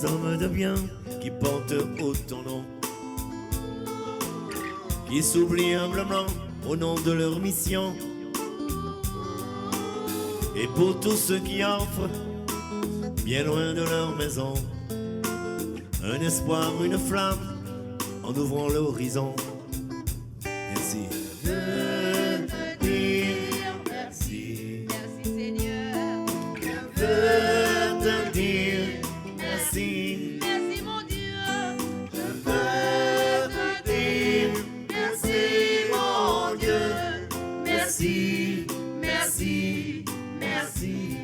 des hommes de bien qui portent haut ton nom, qui s'oublient humblement au nom de leur mission. Et pour tous ceux qui offrent, bien loin de leur maison, un espoir, une flamme, en ouvrant l'horizon. Merci. Je veux te dire merci. Merci Seigneur. Je veux te dire merci. Merci mon Dieu. Je veux te dire merci, mon Dieu. Merci, merci, merci.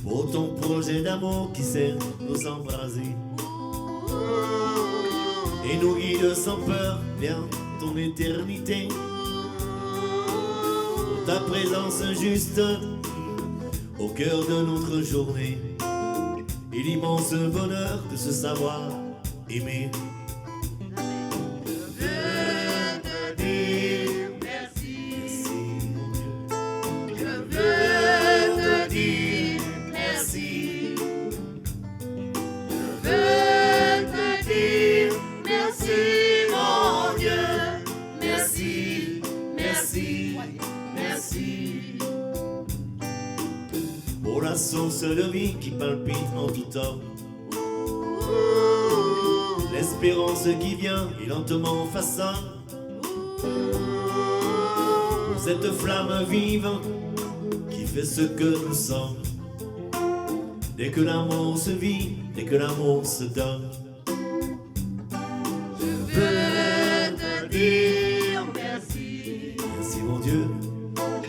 Pour ton projet d'amour qui sait nous embraser et nous guide sans peur vers ton éternité. Pour ta présence juste au cœur de notre journée et l'immense bonheur de se savoir aimer. Je veux te dire merci. Merci, mon Dieu. Je veux te dire merci. Je veux te dire merci, mon Dieu. Merci, merci, merci. Pour la source de vie qui palpite en tout temps, l'espérance qui vient et lentement façonne, pour cette flamme vive qui fait ce que nous sommes. Dès que l'amour se vit, dès que l'amour se donne, je veux te dire merci. Merci mon Dieu.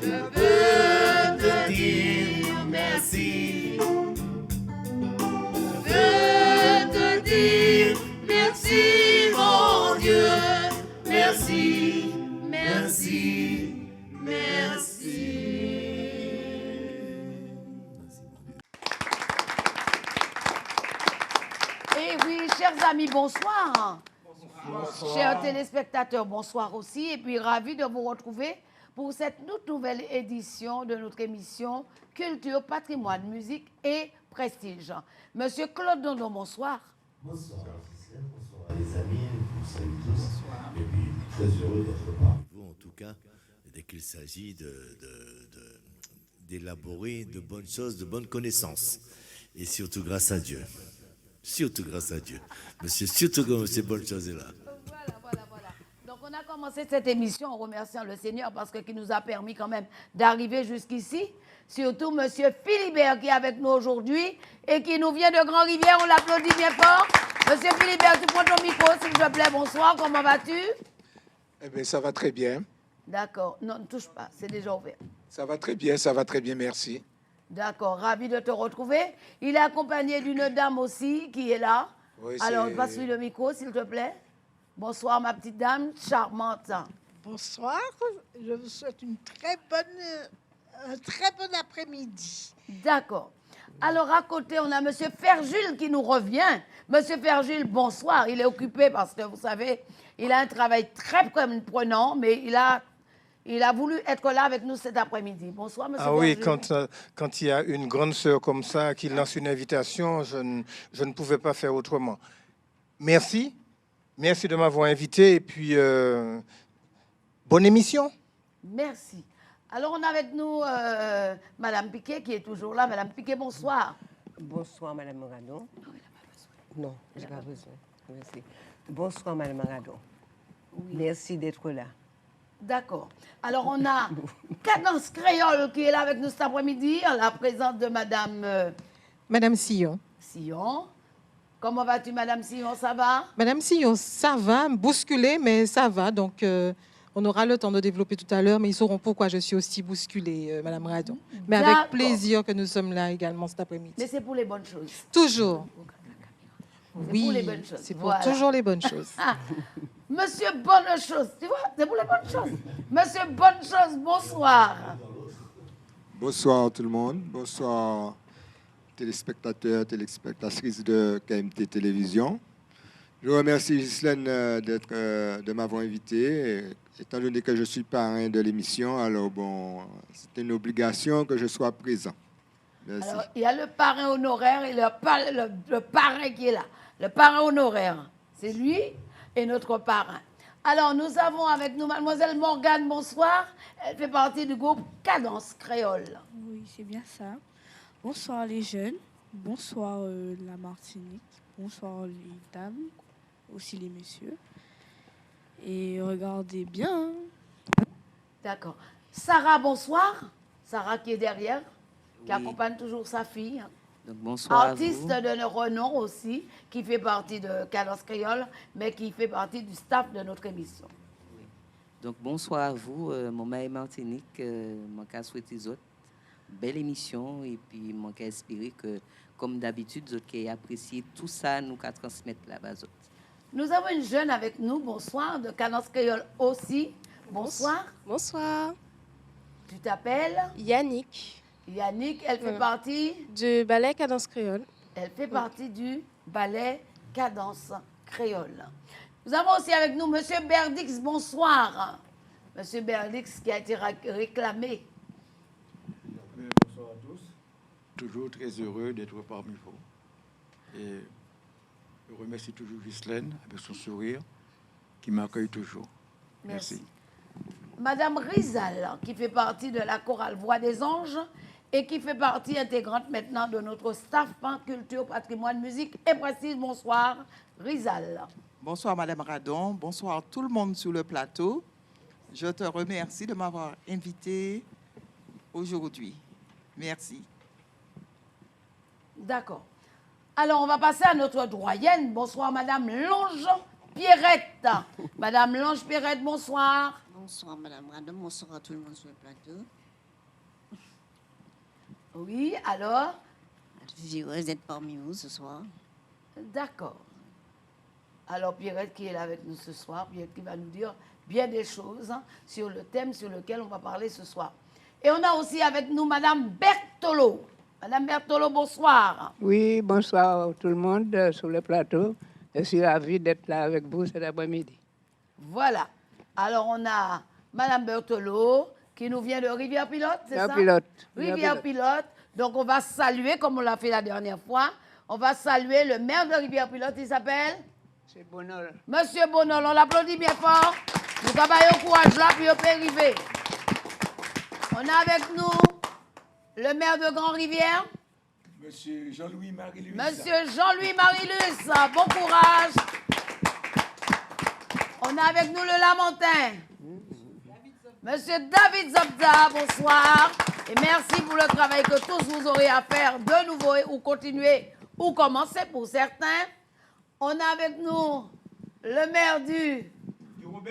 Je veux te dire merci. Je veux te dire merci mon Dieu. Merci, merci, merci. Et oui, chers amis, bonsoir. Chers téléspectateurs, bonsoir aussi. Et puis, ravi de vous retrouver pour cette toute nouvelle édition de notre émission Culture, Patrimoine, Musique et Prestige. Monsieur Claude Dondon, bonsoir. Bonsoir, bonsoir les amis, vous salue tous. Et puis, très heureux d'être parmi vous, en tout cas, dès qu'il s'agit d'élaborer de bonnes choses, de bonnes connaissances. Et surtout grâce à Dieu. Surtout grâce à Dieu. Monsieur, surtout quand ces bonnes choses est là. Voilà. Donc, on a commencé cette émission en remerciant le Seigneur parce qu'il nous a permis quand même d'arriver jusqu'ici. Surtout Monsieur Philibert qui est avec nous aujourd'hui et qui nous vient de Grand-Rivière. On l'applaudit bien fort. Monsieur Philibert, tu prends ton micro, s'il te plaît. Bonsoir, comment vas-tu? Eh bien, ça va très bien. D'accord. Non, ne touche pas, c'est déjà ouvert. Ça va très bien, merci. D'accord, ravi de te retrouver. Il est accompagné d'une dame aussi qui est là. Oui, alors, passe-lui le micro, s'il te plaît. Bonsoir, ma petite dame, charmante. Bonsoir, je vous souhaite un très bon après-midi. D'accord. Alors, à côté, on a M. Ferjul qui nous revient. M. Ferjul, bonsoir. Il est occupé parce que, vous savez, il a un travail très prenant, mais il a voulu être là avec nous cet après-midi. Bonsoir, M. Ah oui, Ferjul. quand il y a une grande sœur comme ça qui lance une invitation, je ne pouvais pas faire autrement. Merci de m'avoir invité et puis bonne émission. Merci. Alors, on a avec nous Madame Piquet qui est toujours là. Madame Piquet, bonsoir. Bonsoir, Madame Morado. Non, je n'ai pas besoin. Merci. Bonsoir, Madame Morado. Merci d'être là. D'accord. Alors, on a Cadence Créole qui est là avec nous cet après-midi, en la présence de Madame Madame Sillon. Sillon. Comment vas-tu, Madame Sillon? Ça va? Madame Sillon, ça va, bousculée, mais ça va. Donc, on aura le temps de développer tout à l'heure, mais ils sauront pourquoi je suis aussi bousculée, Madame Radon. Mais avec plaisir que nous sommes là également cet après-midi. Mais c'est pour les bonnes choses. Toujours. Oui, pour les bonnes choses. C'est pour toujours les bonnes choses. Ah, Monsieur Bonne Chose, tu vois, c'est pour les bonnes choses. Monsieur Bonne Chose, bonsoir. Bonsoir tout le monde, bonsoir téléspectateurs, téléspectatrices de KMT Télévision. Je remercie Ghislaine de m'avoir invité. Étant donné que je suis parrain de l'émission, alors bon, c'est une obligation que je sois présent. Merci. Alors, il y a le parrain honoraire et le parrain qui est là. Le parrain honoraire, c'est lui et notre parrain. Alors, nous avons avec nous mademoiselle Morgane, bonsoir. Elle fait partie du groupe Cadence Créole. Oui, c'est bien ça. Bonsoir les jeunes, bonsoir la Martinique, bonsoir les dames, aussi les messieurs. Et regardez bien. D'accord. Sarah, bonsoir. Sarah qui est derrière, qui Oui. accompagne toujours sa fille. Donc, bonsoir Artiste à vous. de renom aussi, qui fait partie de Cadence Créole, mais qui fait partie du staff de notre émission. Donc, bonsoir à vous. Mon mari Martinique, mon cas souhaite autres. Belle émission et puis mon cas espérer que, comme d'habitude, vous qui apprécié tout ça, nous qu'à transmettre là-bas. Nous avons une jeune avec nous, bonsoir, de Cadence Créole aussi. Bonsoir. Bonsoir. Tu t'appelles Yannick, Yannick, elle fait partie. du ballet Cadence Créole. Elle fait partie du ballet Cadence Créole. Nous avons aussi avec nous Monsieur Berdix, bonsoir. Monsieur Berdix qui a été réclamé. Bonsoir à tous. Toujours très heureux d'être parmi vous. Et je remercie toujours Ghislaine avec son sourire qui m'accueille toujours. Merci. Madame Rizal, qui fait partie de la chorale Voix des Anges et qui fait partie intégrante maintenant de notre staff culture, patrimoine, musique et prestige. Bonsoir, Rizal. Bonsoir Madame Radon, bonsoir tout le monde sur le plateau. Je te remercie de m'avoir invité aujourd'hui. Merci. D'accord. Alors, on va passer à notre doyenne. Bonsoir, Madame Lange Pierrette. Madame Lange Pierrette, bonsoir. Bonsoir, Madame Radon. Bonsoir à tout le monde sur le plateau. Oui, alors? Je suis heureuse d'être parmi vous ce soir. D'accord. Alors, Pierrette qui est là avec nous ce soir, Pierrette qui va nous dire bien des choses sur le thème sur lequel on va parler ce soir. Et on a aussi avec nous Madame Bertolo. Madame Bertolo, bonsoir. Oui, bonsoir à tout le monde sur le plateau. Je suis ravie d'être là avec vous cet après-midi. Voilà. Alors, on a Madame Bertolo qui nous vient de Rivière-Pilote, c'est ça? Rivière-Pilote. Rivière-Pilote. Donc, on va saluer, comme on l'a fait la dernière fois, on va saluer le maire de Rivière-Pilote. Il s'appelle? C'est Bonol. Monsieur Bonol. On l'applaudit bien fort. Nous travaillons au courage là, puis on peut arriver. On a avec nous le maire de Grand-Rivière. Monsieur Jean-Louis Marie-Louis. Monsieur Jean-Louis Marie-Luce, bon courage. On a avec nous le Lamentin. Monsieur David Zabda, bonsoir. Et merci pour le travail que tous vous aurez à faire de nouveau ou continuer ou commencer pour certains. On a avec nous le maire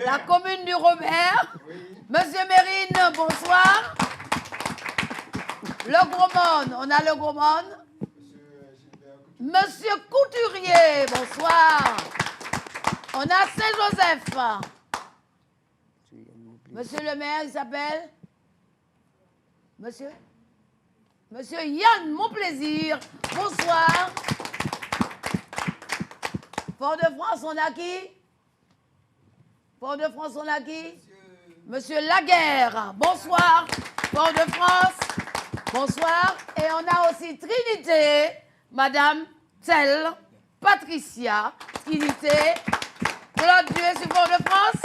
la commune du Robert. Oui. Monsieur Mérine, bonsoir. Le Gros Monde, on a le Gros Monde. Monsieur Couturier, bonsoir. On a Saint-Joseph. Monsieur le maire, il s'appelle? Monsieur Yann, mon plaisir. Bonsoir. Fort-de-France, on a qui? Fort-de-France, on a qui? Monsieur Laguerre. Bonsoir. Fort-de-France. Bonsoir. Et on a aussi Trinité, Madame Tell, Patricia, Trinité. Claude, tu es sur Fort-de-France?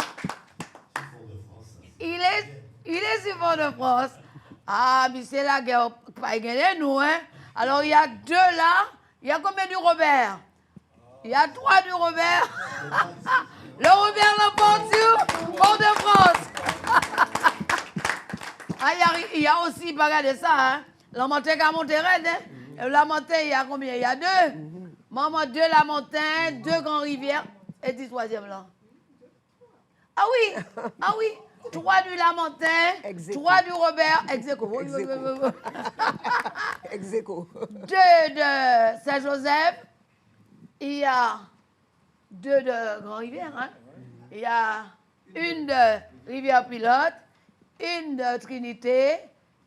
Il est sur Fort-de-France. Ah, mais c'est Laguerre, pas gagné nous, hein? Alors, il y a deux là. Il y a combien du Robert? Il y a 3 du Robert. Le Robert l'emporte sur Fort-de-France. Ah, il y a aussi, pas regarder ça, hein. Lamentin qui a monté raide, hein. Lamentin, il y a combien? Il y a 2. Maman, 2 Lamentin, 2 Grand-Rivière. Et 10 troisième là. Ah oui. 3 du Lamentin, 3 du Robert, ex-aequo. Ex-aequo. 2 de Saint-Joseph. Il y a 2 de Grand-Rivière, hein? Il y a une de Rivière-Pilote, une de Trinité,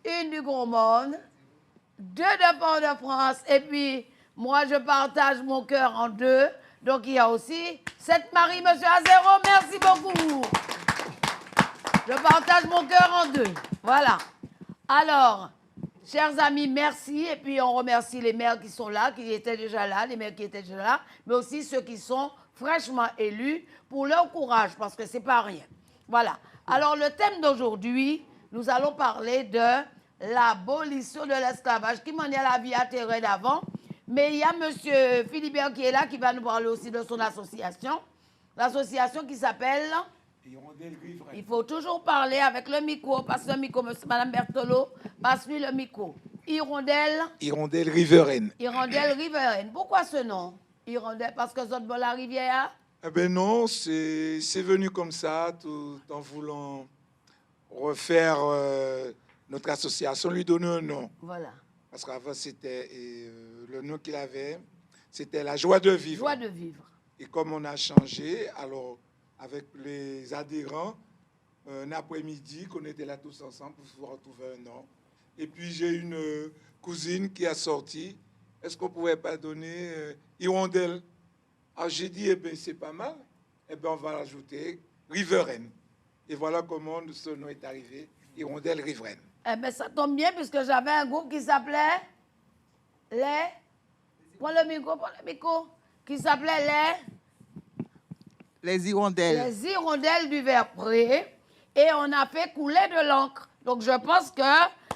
une du Gros-Monde, 2 de Port-de-France, et puis moi je partage mon cœur en 2. Donc il y a aussi Sainte-Marie, Monsieur Azéro, merci beaucoup. Je partage mon cœur en 2. Voilà. Alors, Chers amis, merci. Et puis, on remercie les maires qui sont là, qui étaient déjà là, les maires qui étaient déjà là, mais aussi ceux qui sont fraîchement élus pour leur courage, parce que ce n'est pas rien. Voilà. Alors, le thème d'aujourd'hui, nous allons parler de l'abolition de l'esclavage, qui m'en est la vie à terre d'avant. Mais il y a M. Philibert qui est là, qui va nous parler aussi de son association. L'association qui s'appelle... Il faut toujours parler avec le micro, passe le micro, Mme Berthelot, passe-lui le micro. Hirondelle riveraine. Hirondelle riveraine. Pourquoi ce nom? Hirondelle, parce que c'est de la rivière? Eh bien non, c'est venu comme ça, tout en voulant refaire notre association, lui donner un nom. Voilà. Parce qu'avant, c'était le nom qu'il avait, c'était la joie de vivre. Joie de vivre. Et comme on a changé, alors avec les adhérents, un après-midi qu'on était là tous ensemble pour pouvoir trouver un nom. Et puis j'ai une cousine qui a sorti, est-ce qu'on ne pouvait pas donner Hirondelle? Alors j'ai dit, eh bien c'est pas mal, eh bien on va l'ajouter riveraine. Et voilà comment ce nom est arrivé, Hirondelle riveraine. Eh bien ça tombe bien puisque j'avais un groupe qui s'appelait prends le micro, qui s'appelait Les hirondelles. Les hirondelles du Vert-Pré. Et on a fait couler de l'encre. Donc, je pense que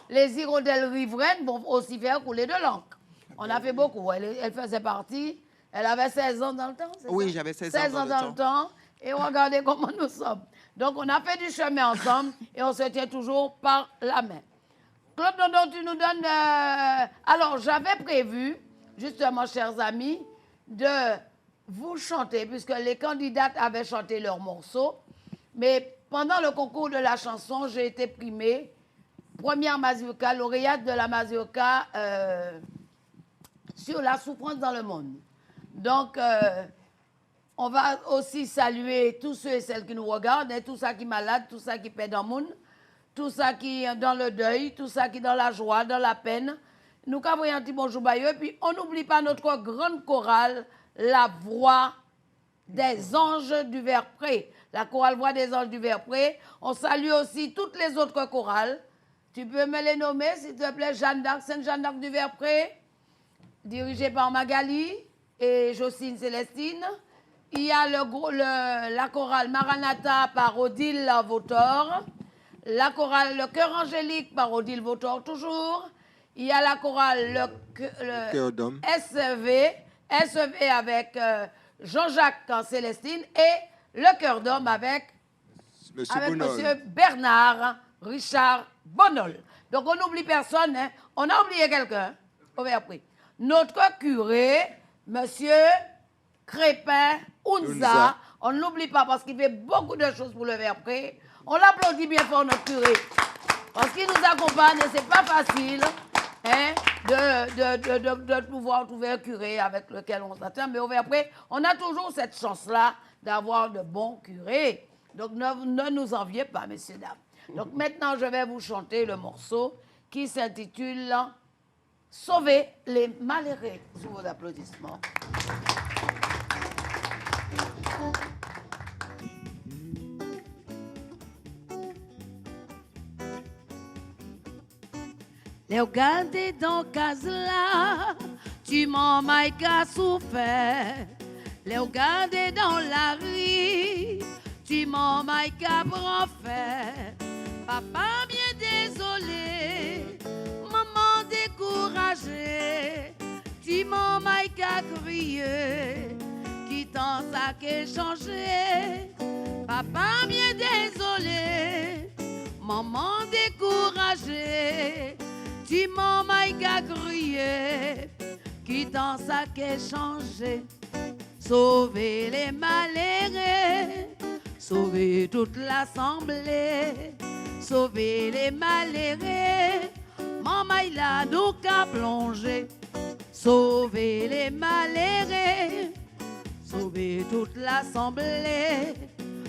les hirondelles riveraines vont aussi faire couler de l'encre. On a fait beaucoup. Elle faisait partie. Elle avait 16 ans dans le temps, c'est Oui, ça? j'avais 16 ans dans le temps. Et regardez comment nous sommes. Donc, on a fait du chemin ensemble et on se tient toujours par la main. Claude Dondon, tu nous donnes... Alors, j'avais prévu, justement, chers amis, de vous chanter, puisque les candidates avaient chanté leur morceau. Mais pendant le concours de la chanson, j'ai été primée première mazurka, lauréate de la mazurka sur la souffrance dans le monde. Donc, on va aussi saluer tous ceux et celles qui nous regardent, et tous ceux qui sont malades, tous ceux qui perdent dans le monde, tous ceux qui sont dans le deuil, tous ceux qui sont dans la joie, dans la peine. Nous avons un petit bonjour à eux. Puis, on n'oublie pas notre grande chorale, la voix des anges du Vert-Pré. La chorale voix des anges du Vert-Pré. On salue aussi toutes les autres chorales. Tu peux me les nommer, s'il te plaît? Jeanne d'Arc, Sainte-Jeanne d'Arc du Vert-Pré, dirigée par Magali et Jocelyne Célestine. Il y a la chorale Maranatha par Odile Vautor. La chorale Le Cœur Angélique par Odile Vautor, toujours. Il y a la chorale le Cœur d'homme. SEV avec Jean-Jacques Célestine et Le Cœur d'homme avec Monsieur Bernard Richard Bonol. Donc on n'oublie personne, hein. On a oublié quelqu'un au Vert-Pré. Notre curé, Monsieur Crépin Ounza, on ne l'oublie pas parce qu'il fait beaucoup de choses pour le Vert-Pré. On l'applaudit bien fort, notre curé, parce qu'il nous accompagne et c'est pas facile. Hein, de pouvoir trouver un curé avec lequel on s'attend. Mais au Vert-Pré, on a toujours cette chance-là d'avoir de bons curés. Donc, ne nous enviez pas, messieurs, dames. Donc, maintenant, je vais vous chanter le morceau qui s'intitule « Sauver les malheureux » sous vos applaudissements. Les regarder dans case là, tu m'en m'as qu'à souffert. Les regarder dans la rue, tu m'en m'as qu'à faire. Papa bien désolé, maman découragée, tu m'en m'as qu'à crier, qui t'en ça qu'est changé. Papa bien désolé, maman découragée, tu m'en m'as qu'à crier, qui dans ça qu'est changé. Sauver les malheureux, sauver toute l'assemblée, sauver les malheureux, maman il a nous qu'à plonger. Sauver les malheureux, sauver toute l'assemblée,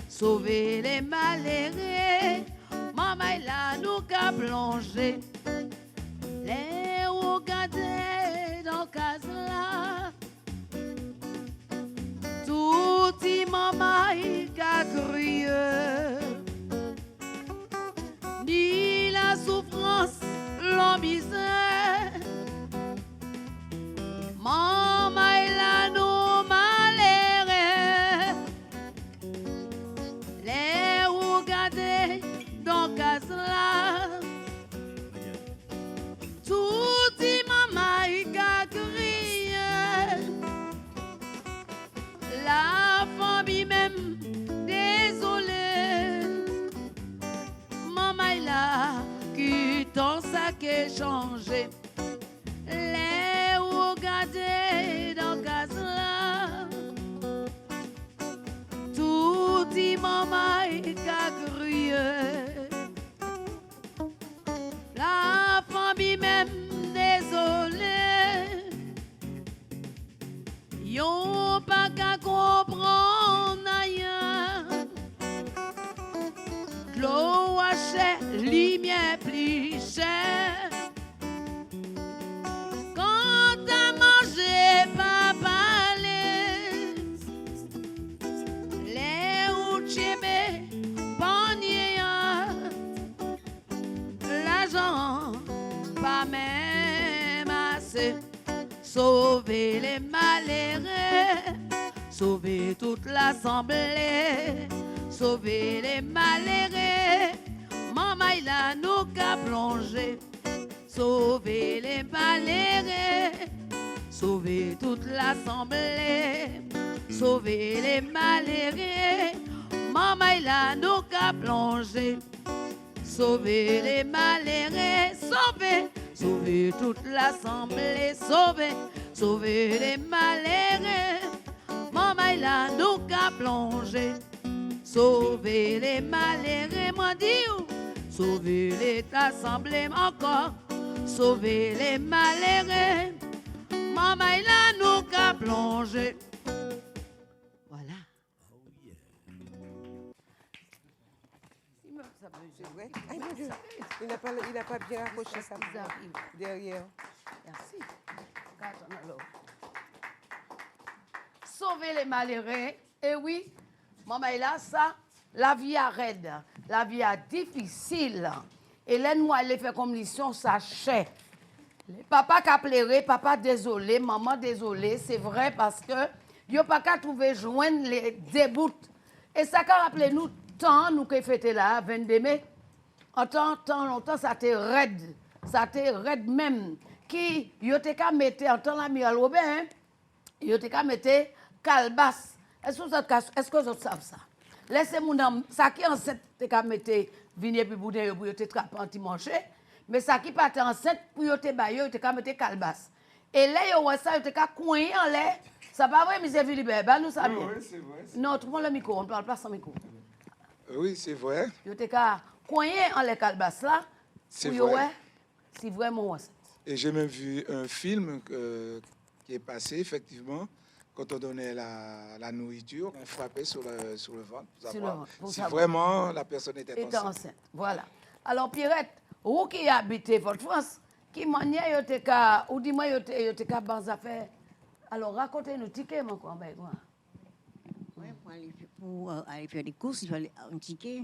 sauver les malheureux, maman il a nous qu'à plonger. Les regarder dans case là, tout y maman qu'a crié, ni la souffrance, la misère. ça qui a changé. Les regardez dans case là. Tout dit maman qu'a crié. La famille même désolée. Yon pas qu'à comprendre rien. L'eau achète lumière plus cher. Quand t'as mangé, pas parler. Les routiers, panier, l'argent, pas même assez. Sauver les malheureux, sauver toute l'assemblée, sauver les malheureux. Maman, il a nous qu'à plonger. Sauver les malheureux, sauver toute l'assemblée, sauver les malheureux. Maman, il a nous qu'à plonger. Sauver les malheureux, sauver. Sauver toute l'assemblée, sauver, sauver les malheureux. Maman, il a nous qu'à plonger. Sauver les malheureux, moi dis, sauver l'assemblée encore. Sauver les malheureux. Maman, il a nous qu'à plonger. Voilà. C'est vrai? Aïe, mon Dieu. Il n'a pas bien accroché ça derrière. Merci. Sauver les malheureux. Et oui, maman, il a ça. La vie est raide. La vie est difficile. Et là, nous, elle fait comme mission, ça chait. Papa qui a pleuré, papa désolé, maman désolé. C'est vrai parce que il n'y a pas qu'à trouver joindre les débouts. Et ça qu'a rappelé nous tant nous qui fêté là, 22 mai. En tant longtemps, ça était raide. Ça était raide même. Qui, il était qu'à mettre, en temps l'amiral Robert, il était qu'à mettre calebasse. Est-ce que vous savez ça? Laissez-moi, ça qui est enceinte, il était qu'à mettre vignes puis boudin pour te trapper anti-manché. Mais ça qui pas enceinte, pour te bailler, il était qu'à mettre calebasse. Et là, il était qu'à coincer en l'air. Ça pas vrai, M. Philibert, bah, nous savons. Oui, c'est vrai. Non, tout le monde le micro, on ne parle pas sans micro. Oui, c'est vrai. Il était qu'à coincer en l'air calebasse là. C'est vrai. C'est vraiment enceinte. Et j'ai même vu un film qui est passé, effectivement, quand on donnait la nourriture, on frappait sur le ventre pour savoir si vraiment la personne était enceinte. Voilà. Alors, Pierrette, vous qui habitez votre France, qui manière ou dis-moi, vous avez bonnes affaires. Alors, racontez-nous, ticket, mon quoi, ben, quoi. Oui, pour aller faire des courses, il fallait un ticket.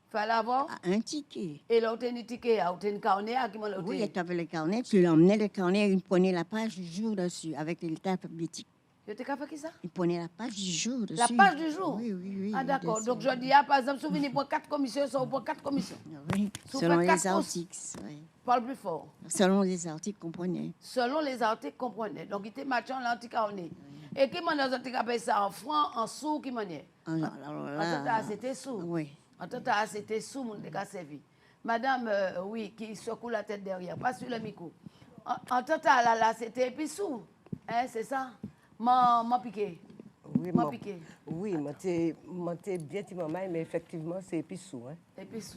Fallait avoir un ticket. Et là, vous avez un ticket, vous avez un carnet qui m'a oui, tu avais le carnet, tu l'emmenais le carnet, il prenait la page du jour dessus avec les étapes politiques. Vous avez fait qui ça? Il prenait la page du jour dessus. La page du jour? Oui. Ah, d'accord. Donc, je dis, par exemple, si vous venez pour 4 commissions, ça vous prend 4 commissions. Oui, selon les articles. Oui. Parle plus fort. Selon les articles qu'on prenait. Selon les articles qu'on prenait. Donc, il était marchand l'anticarné. Et qui m'a dit que ça en francs, en sous, qui m'a dit? En total, c'était sous. Oui. En total, c'était sous, mon déca servi. Madame, oui, qui secoue la tête derrière, pas sur le micro. En total, là, c'était puis sous. Hein, c'est ça? M'a piqué. Oui, piqué. Oui, moi, bien dit maman, mais effectivement, c'est épissou. Hein?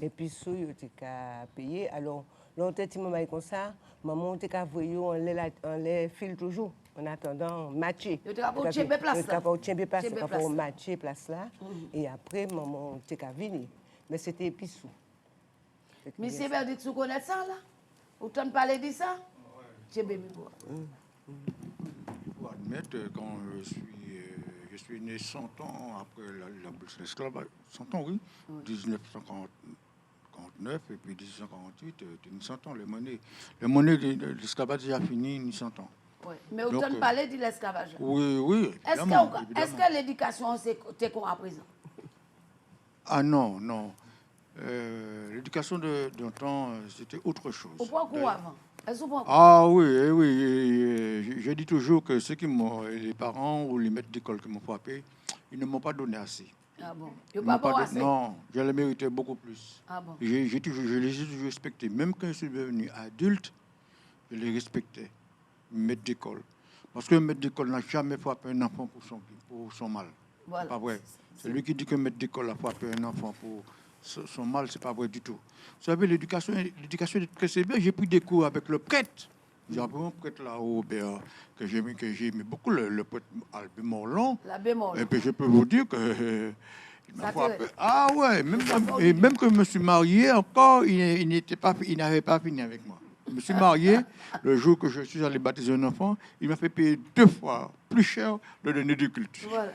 Épissou, il était qu'à payer. Alors, l'autre petit maman comme ça, maman était qu'à voyer, on les file toujours, en attendant matcher. Il était qu'à pour tchember place là. Pour tchember place, pour matcher place là. Et après, maman était qu'à venir. Mais c'était épissou. Monsieur Verdict, vous connaissez ça là? Vous t'en parlez de ça? Tchember quoi? Pour admettre, quand je suis né 100 ans après l'abolition de l'esclavage, 100 ans, oui, 1949 et puis 1848, 100 ans, les monnaies de l'esclavage déjà fini 100 ans. Oui, mais vous t'en parlez de l'esclavage? Oui, est-ce que l'éducation, c'est quoi à présent? Ah non. L'éducation d'un temps, c'était autre chose. Au point quoi avant? Ah oui. Je dis toujours que les parents ou les maîtres d'école qui m'ont frappé, ils ne m'ont pas donné assez. Ah bon? Non, je le méritais beaucoup plus. Ah bon? Je les ai toujours respectés. Même quand je suis devenu adulte, je les respectais. Maître d'école. Parce que le maître d'école n'a jamais frappé un enfant pour son mal. Voilà. C'est pas vrai. Celui qui dit que le maître d'école a frappé un enfant pour son mal, c'est pas vrai du tout. Vous savez, l'éducation est très sévère. J'ai pris des cours avec le prêtre. J'ai appris un prêtre là-haut que j'aimais beaucoup, le prêtre Albert Morlon. L'abbé Morlon. Et puis je peux vous dire que il m'a frappé. Ah ouais, même que je me suis marié encore, il n'avait pas fini avec moi. Je me suis marié le jour que je suis allé baptiser un enfant. Il m'a fait payer 2 fois plus cher le denier du culte. Voilà.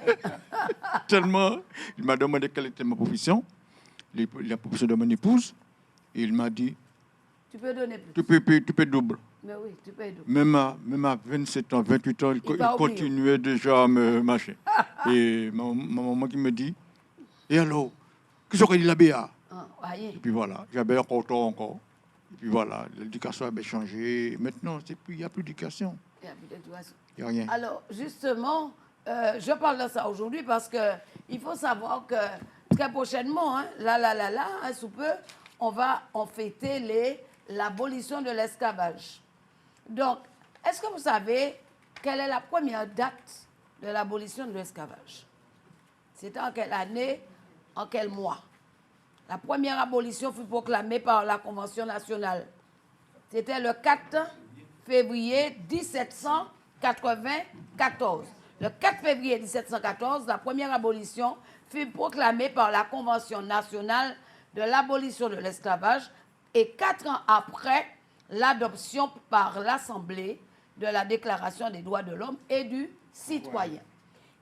Tellement, il m'a demandé quelle était ma profession, la profession de mon épouse. Et il m'a dit, tu peux donner plus. Tu peux double. Mais oui, tu peux double. Même à 27 ans, 28 ans, il continuait déjà à me marcher. Et ma maman qui me dit, et alors, qu'est-ce qu'on dit l'abbé? Et puis voilà, j'avais encore tort encore. Et puis voilà, l'éducation avait changé. Maintenant, il n'y a plus d'éducation. Il n'y a rien. Alors, justement, je parle de ça aujourd'hui parce qu'il faut savoir que très prochainement, sous peu, on va fêter l'abolition de l'esclavage. Donc, est-ce que vous savez quelle est la première date de l'abolition de l'esclavage? C'était en quelle année, en quel mois? La première abolition fut proclamée par la Convention nationale. C'était le 4 février 1794. Le 4 février 1714, la première abolition fut proclamée par la Convention nationale de l'abolition de l'esclavage et 4 ans après, l'adoption par l'Assemblée de la Déclaration des droits de l'homme et du citoyen.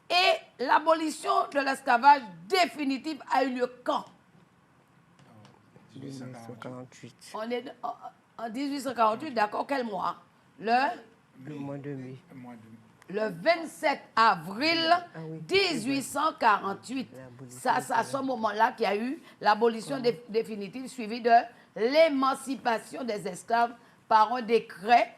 Et l'abolition de l'esclavage définitive a eu lieu quand? 1848. On est en 1848, d'accord, quel mois? Le mois de mai. Le 27 avril 1848. C'est à ce moment-là qu'il y a eu l'abolition définitive suivie de l'émancipation des esclaves par un décret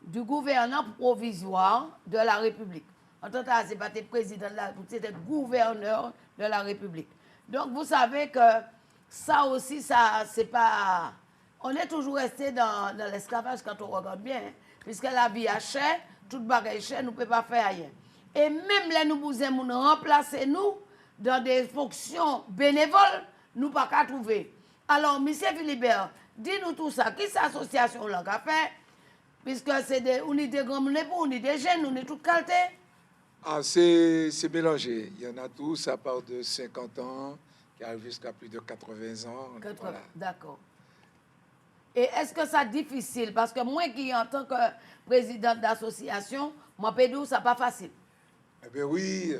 du gouverneur provisoire de la République. En tout cas, ce n'est pas le président de la République, c'était le gouverneur de la République. Donc, vous savez que ça aussi, c'est pas... On est toujours resté dans l'esclavage quand on regarde bien, hein, puisque la vie a cher, toute bagaille chère, nous ne pouvons pas faire rien. Et même là, nous pouvons remplacer nous dans des fonctions bénévoles, nous ne pouvons pas trouver. Alors, M. Philibert, dis-nous tout ça. Qui est cette association-là qu'a fait? Puisque on est des grands, on est des jeunes, on est toutes qualités. Ah, c'est mélangé. Il y en a tous à part de 50 ans, qui arrivent jusqu'à plus de 80 ans. Voilà. D'accord. Et est-ce que c'est difficile? Parce que moi qui, en tant que présidente d'association, moi, pédou, ça n'est pas facile. Eh bien oui.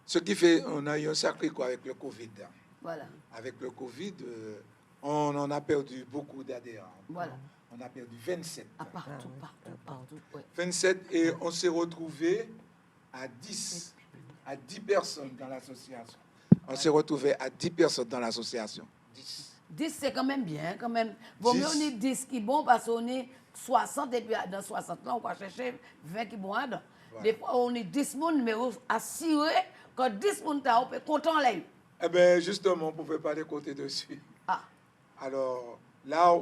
Ce qui fait, on a eu un sacré coup avec le Covid. Voilà. Avec le Covid, on en a perdu beaucoup d'adhérents. Voilà. On a perdu 27. Partout. Ouais. 27 et on s'est retrouvé à 10 personnes dans l'association. On s'est retrouvé à 10 personnes dans l'association. 10, c'est quand même bien, quand même. Vaut mieux on est 10 qui bon parce qu'on est 60 et puis dans 60 là, on va chercher 20 qui bon. Voilà. Des fois, on est 10 personnes, mais assuré que 10 personnes, on peut content là. Eh bien, justement, on ne pouvait pas les compter dessus. Alors, là,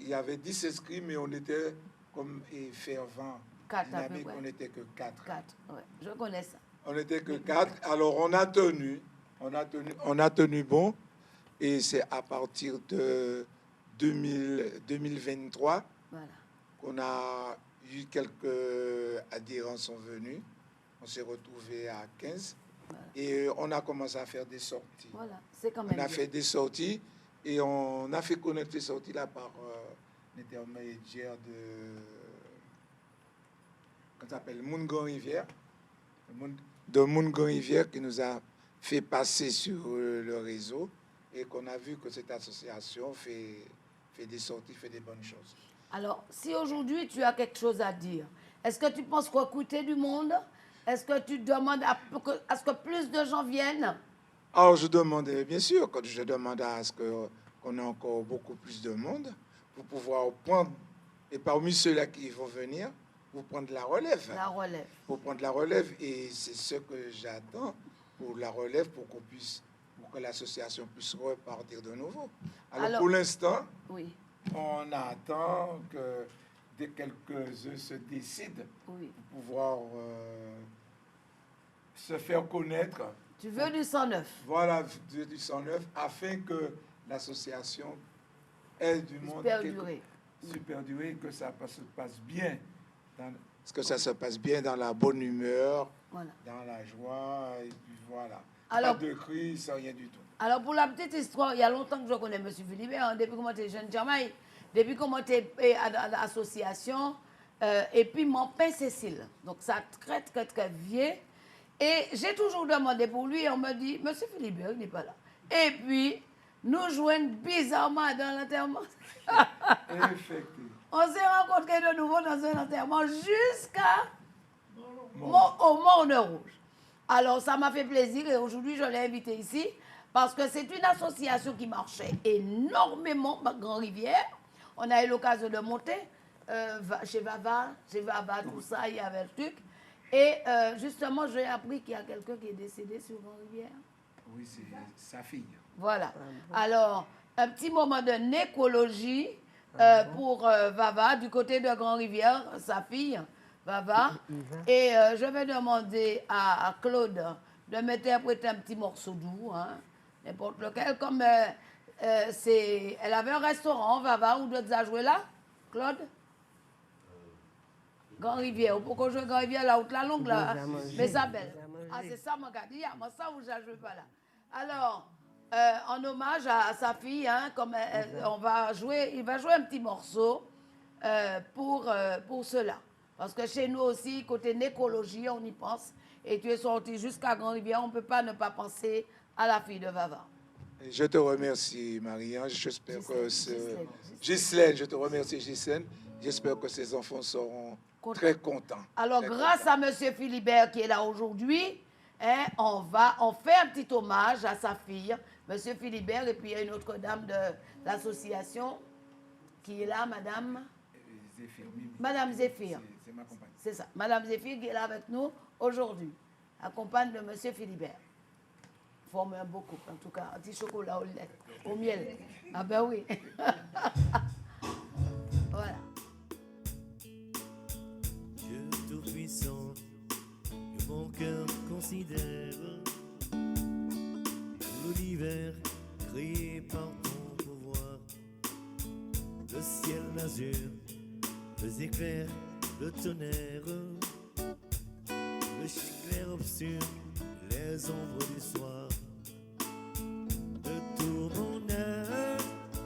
il y avait 10 inscrits, mais on était comme fervent. 4, on n'était que 4. 4, ouais. Je connais ça. On n'était que 4. Alors, on a tenu bon. Et c'est à partir de 2023 qu'on a eu quelques adhérents sont venus. On s'est retrouvés à 15. Voilà. Et on a commencé à faire des sorties. Voilà, c'est quand même on a fait des sorties et on a fait connaître ces sorties-là par l'intermédiaire qu'on s'appelle Moungon Rivière. De Moungon Rivière qui nous a fait passer sur le réseau. Et qu'on a vu que cette association fait des sorties, fait des bonnes choses. Alors, si aujourd'hui tu as quelque chose à dire, est-ce que tu penses recruter du monde? Est-ce que tu demandes à ce que plus de gens viennent? Alors, je demande, bien sûr, quand je demande à ce qu'on ait encore beaucoup plus de monde pour pouvoir prendre, et parmi ceux-là qui vont venir, pour prendre la relève. La relève. Pour prendre la relève, et c'est ce que j'attends pour la relève, pour que l'association puisse repartir de nouveau. Alors pour l'instant, oui. On attend que dès quelques-uns se décident pour pouvoir se faire connaître. Tu veux du 109? Voilà, du 109, afin que l'association ait du monde super duré, que ça se passe bien. Que ça se passe bien dans la bonne humeur, dans la joie, et puis voilà. Alors, pas de cris, sans rien du tout. Alors, pour la petite histoire, il y a longtemps que je connais M. Philibert, depuis que j'étais jeune Jamaï, depuis que j'étais à l'association, et puis mon père Cécile. Donc, ça très, très, très vieux. Et j'ai toujours demandé pour lui, et on me dit, M. Philibert, il n'est pas là. Et puis, nous joignons bizarrement dans l'enterrement. Effectivement. On s'est rencontrés de nouveau dans un enterrement jusqu'à au Morne Rouge. Alors, ça m'a fait plaisir et aujourd'hui, je l'ai invité ici parce que c'est une association qui marchait énormément à Grand-Rivière. On a eu l'occasion de monter chez Vava, tout ça, il y avait le truc. Et justement, j'ai appris qu'il y a quelqu'un qui est décédé sur Grand-Rivière. Oui, c'est sa fille. Voilà. Alors, un petit moment de nécrologie pour Vava, du côté de Grand-Rivière, sa fille, Vava. Et je vais demander à Claude de m'interpréter un petit morceau doux, hein, n'importe lequel, comme elle avait un restaurant, Vava, où d'autres a joué là, Claude? Grand-Rivière, pourquoi je Grand-Rivière, la haute, la longue, là, mais ça belle. Ah, c'est ça, mon gars, moi, ça, où je ne pas là. Alors, en hommage à sa fille, hein, comme il va jouer un petit morceau pour cela. Parce que chez nous aussi, côté nécrologie, on y pense. Et tu es sorti jusqu'à Grand-Rivière, on ne peut pas ne pas penser à la fille de Vava. Je te remercie, Marie-Ange. J'espère que Ghislaine, je te remercie, Ghislaine. J'espère que ces enfants seront très contents. Alors, grâce à M. Philibert qui est là aujourd'hui, hein, on fait un petit hommage à sa fille, M. Philibert, et puis il y a une autre dame de l'association qui est là, Madame Zéphir. Madame Zéphir. C'est ma compagne. C'est ça. Madame Zéphir qui est là avec nous aujourd'hui, la compagne de M. Philibert. Forme un beau couple, en tout cas, un petit chocolat au lait, au miel. Ah ben oui. Voilà. Dieu Tout-Puissant, que mon cœur considère l'univers créé par ton pouvoir, le ciel d'azur, les éclairs, le tonnerre, le clair obscur, les ombres du soir. De tout mon âme,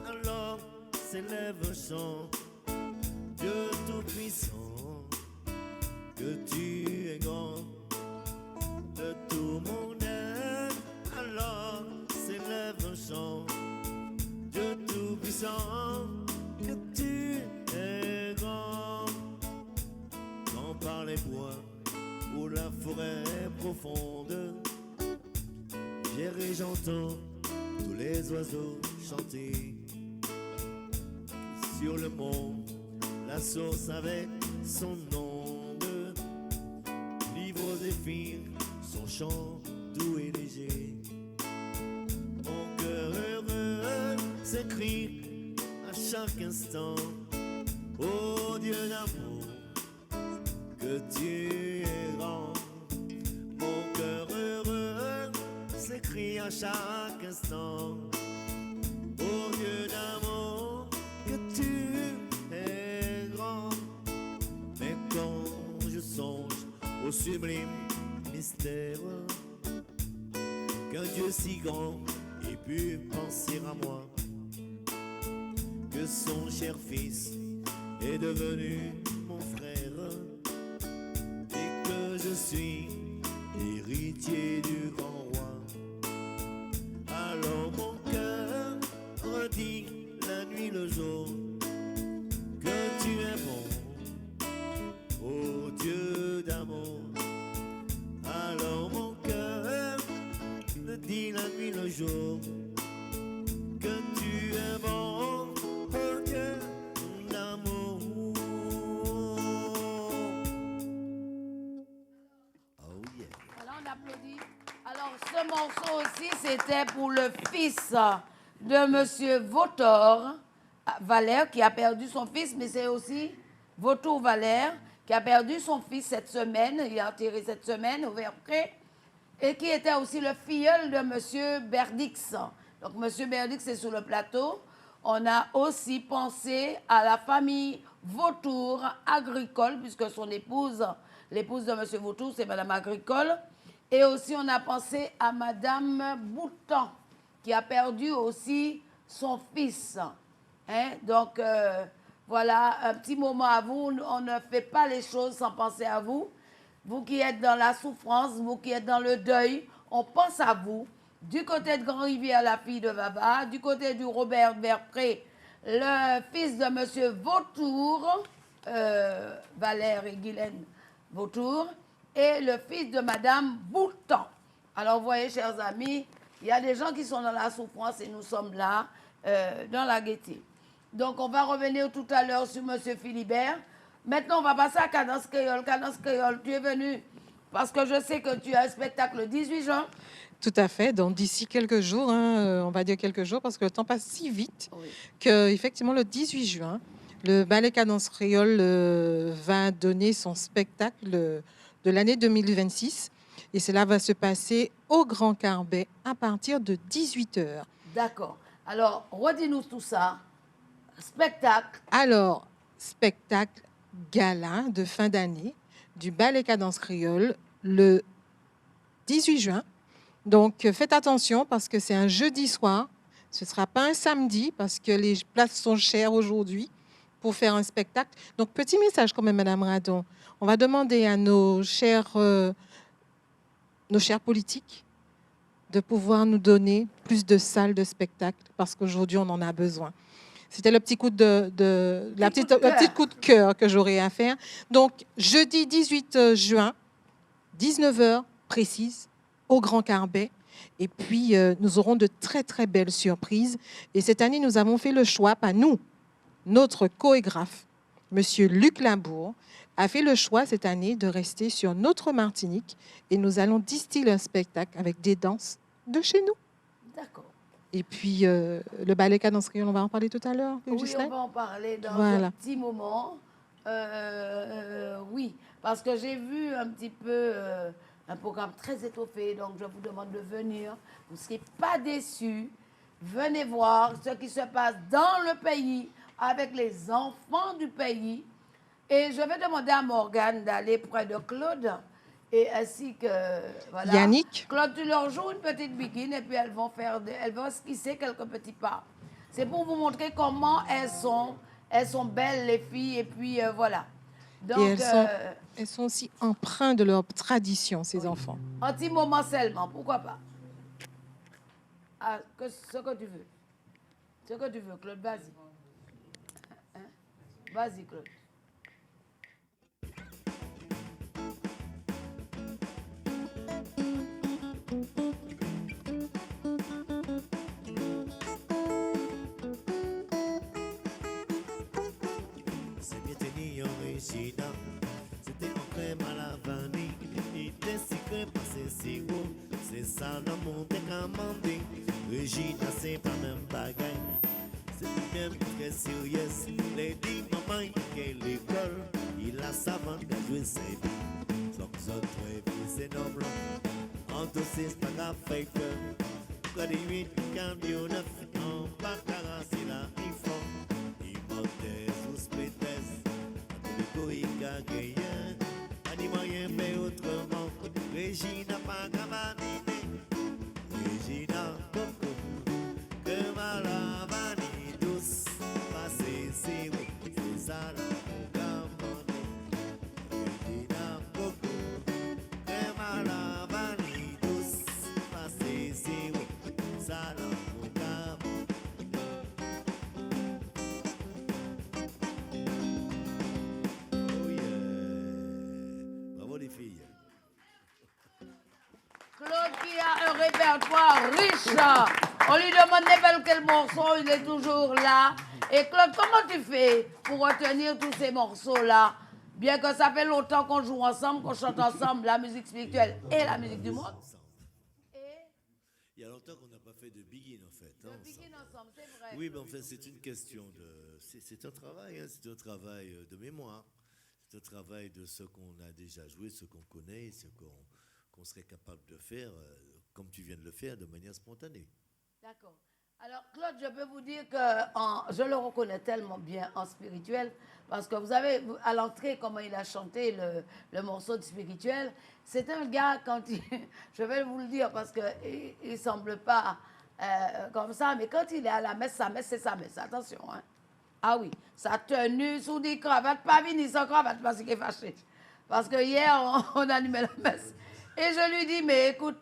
alors s'élève un chant. Dieu Tout-Puissant, que tu es grand. De tout mon âme, alors s'élève un chant. Dieu Tout-Puissant, que tu es grand. Quand par les bois ou la forêt profonde, j'entends tous les oiseaux chanter. Sur le mont, la source avec son onde livre aux zéphyrs son chant doux et léger. Mon cœur heureux s'écrie à chaque instant: ô Dieu d'amour, que tu es grand. Mon cœur heureux s'écrie à chaque instant: ô Dieu d'amour, que tu es grand. Mais quand je songe au sublime mystère qu'un Dieu si grand ait pu penser à moi, que son cher fils est devenu mon frère, et que je suis héritier du grand roi. Alors mon cœur redit la nuit, le jour, que tu es bon, ô Dieu d'amour. Alors mon cœur me dit la nuit, le jour, que tu es bon, ô Dieu d'amour. Alors on applaudit. Alors c'était pour le fils de Monsieur Vautour, Valère, qui a perdu son fils, mais c'est aussi Vautour Valère, qui a perdu son fils cette semaine, il a enterré cette semaine au Verpré, et qui était aussi le filleul de Monsieur Berdix. Donc, Monsieur Berdix est sur le plateau. On a aussi pensé à la famille Vautour agricole, puisque son épouse, l'épouse de Monsieur Vautour, c'est Madame Agricole. Et aussi, on a pensé à Madame Bouton, qui a perdu aussi son fils. Hein? Donc, voilà, un petit moment à vous. On ne fait pas les choses sans penser à vous. Vous qui êtes dans la souffrance, vous qui êtes dans le deuil, on pense à vous. Du côté de Grand-Rivière, la fille de Baba, du côté du Robert Verpré, le fils de Monsieur Vautour, Valère et Guylaine Vautour, et le fils de Madame Bouton. Alors, vous voyez, chers amis, il y a des gens qui sont dans la souffrance et nous sommes là, dans la gaieté. Donc, on va revenir tout à l'heure sur Monsieur Philibert. Maintenant, on va passer à Cadence Créole. Cadence Créole, tu es venu parce que je sais que tu as un spectacle le 18 juin. Tout à fait. Donc, d'ici quelques jours, on va dire quelques jours, parce que le temps passe si vite que, effectivement, le 18 juin, le Ballet Cadence Créole va donner son spectacle de l'année 2026. Et cela va se passer au Grand Carbet à partir de 18h. D'accord. Alors, redis-nous tout ça. Spectacle. Alors, spectacle gala de fin d'année du Ballet Cadence Créole le 18 juin. Donc, faites attention parce que c'est un jeudi soir. Ce ne sera pas un samedi parce que les places sont chères aujourd'hui pour faire un spectacle. Donc, petit message quand même, Madame Radon. On va demander à nos chers politiques de pouvoir nous donner plus de salles de spectacle parce qu'aujourd'hui, on en a besoin. C'était le petit coup le petit coup de cœur que j'aurais à faire. Donc, jeudi 18 juin, 19h précise, au Grand Carbet. Et puis, nous aurons de très, très belles surprises. Et cette année, nous avons fait le choix, pas nous, notre chorégraphe, Monsieur Luc Labour, a fait le choix cette année de rester sur notre Martinique. Et nous allons distiller un spectacle avec des danses de chez nous. D'accord. Et puis, le ballet Cadence Créole, on va en parler tout à l'heure. Oui, on va en parler dans un petit moment. Oui, parce que j'ai vu un petit peu un programme très étoffé, donc je vous demande de venir. Vous ne serez pas déçus. Venez voir ce qui se passe dans le pays avec les enfants du pays. Et je vais demander à Morgane d'aller près de Claude. Et ainsi que voilà. Yannick. Claude, tu leur joues une petite biguine et puis elles vont esquisser quelques petits pas. C'est pour vous montrer comment elles sont belles les filles et puis voilà. Donc, et elles sont aussi empreintes de leur tradition, ces enfants. Un petit moment seulement, pourquoi pas. Ah, ce que tu veux. Ce que tu veux, Claude, vas-y. Hein? Vas-y, Claude. C'était en crème à la vanille. Il était si crème passé si haut. C'est ça dans mon técamandé. Regina, c'est pas même bagaille. C'est même très sérieux. Lady maman, qui est l'école. Il a savant qu'à jouer ses billes. Donc, ça très c'est noble. En tout c'est pas grave, fait que. Quand il y a un camionneur, en pas carasser là, il faut. Il montait sous spétesse. Koïka gagné, animé mais autrement. Regina pas gamanine, Regina coco, que malavani douce, passé si c'est ça la gamone. Regina coco, que malavani douce, passé si ça la gamone. Claude qui a un répertoire riche. On lui demande n'importe quel morceau, il est toujours là. Et Claude, comment tu fais pour retenir tous ces morceaux-là? Bien que ça fait longtemps qu'on joue ensemble, qu'on chante ensemble la musique spirituelle et la musique du monde. y a longtemps qu'on n'a pas fait de begin, en fait. De begin ensemble, c'est vrai. Oui, mais en fait, c'est une question de... C'est un travail, hein, c'est un travail de mémoire. C'est un travail de ce qu'on a déjà joué, ce qu'on connaît, ce qu'on serait capable de faire, comme tu viens de le faire, de manière spontanée. D'accord. Alors, Claude, je peux vous dire que je le reconnais tellement bien en spirituel, parce que vous avez, à l'entrée, comment il a chanté le morceau de spirituel. C'est un gars, quand il... Je vais vous le dire, parce qu'il ne semble pas comme ça, mais quand il est à la messe, sa messe, c'est sa messe. Attention, hein. Ah oui, sa tenue, sous des cravates, pas venir sans cravate, parce qu'il est fâché. Parce que hier, on animait la messe. Et je lui dis, mais écoute...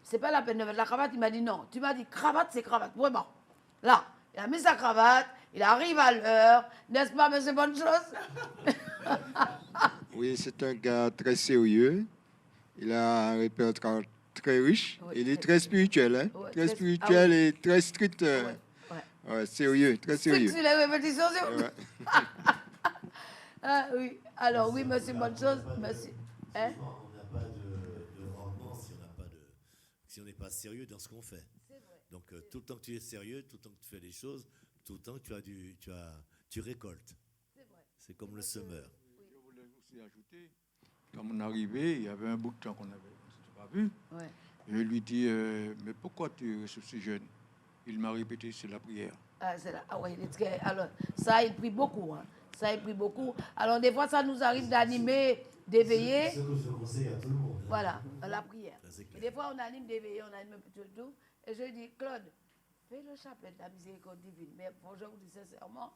c'est pas la peine de mettre la cravate. Il m'a dit non. Tu m'as dit cravate, c'est cravate. Vraiment. Là, il a mis sa cravate, il arrive à l'heure. N'est-ce pas, mais c'est bonne chose? Oui, c'est un gars très sérieux. Il a un répertoire très riche. Oui, il est très spirituel, hein? Ouais, très spirituel et très strict. Ouais, sérieux, très sérieux. Strict sur les répétitions, c'est Ouais. Ah, oui. Alors, oui, monsieur, bonne chose. Monsieur. Hein? On n'a pas de rendement si on n'est pas sérieux dans ce qu'on fait. Donc, tout le temps que tu es sérieux, tout le temps que tu fais des choses, tout le temps que tu récoltes. C'est comme le semeur. Je voulais aussi ajouter, quand on est arrivé, il y avait un bout de temps qu'on n'avait pas vu. Ouais. Je lui dis, mais pourquoi tu es aussi jeune? Il m'a répété, c'est la prière. Ah, c'est là. Ah oui, alors, ça, il prie beaucoup. Hein. Ça, il prie beaucoup. Alors, des fois, ça nous arrive d'animer, d'éveiller. C'est ce que je conseille à tout le monde. Voilà, la prière. Et des fois, on anime d'éveiller, on anime un peu tout. Et je dis, Claude, fais le chapelet de la miséricorde divine. Mais bon, je vous dis sincèrement,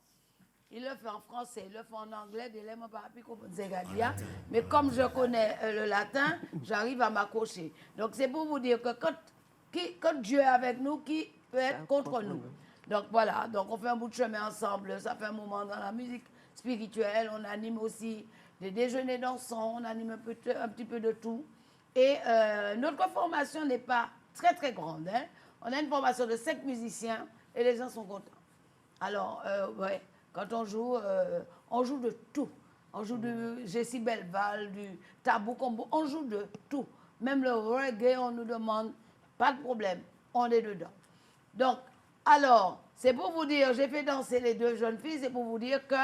il le fait en français, il le fait en anglais, mais comme je connais le latin, j'arrive à m'accrocher. Donc, c'est pour vous dire que quand Dieu est avec nous, qui peut être contre nous? Donc, voilà. Donc, on fait un bout de chemin ensemble. Ça fait un moment dans la musique spirituelle. On anime aussi des déjeuners dansants. On anime un petit peu de tout. Et notre formation n'est pas très, très grande. Hein. On a une formation de 5 musiciens et les gens sont contents. Alors, ouais, quand on joue de tout. On joue du Jessie Belval, du Tabou Combo. On joue de tout. Même le reggae, on nous demande, pas de problème, on est dedans. Donc, alors, c'est pour vous dire, j'ai fait danser les 2 jeunes filles, c'est pour vous dire que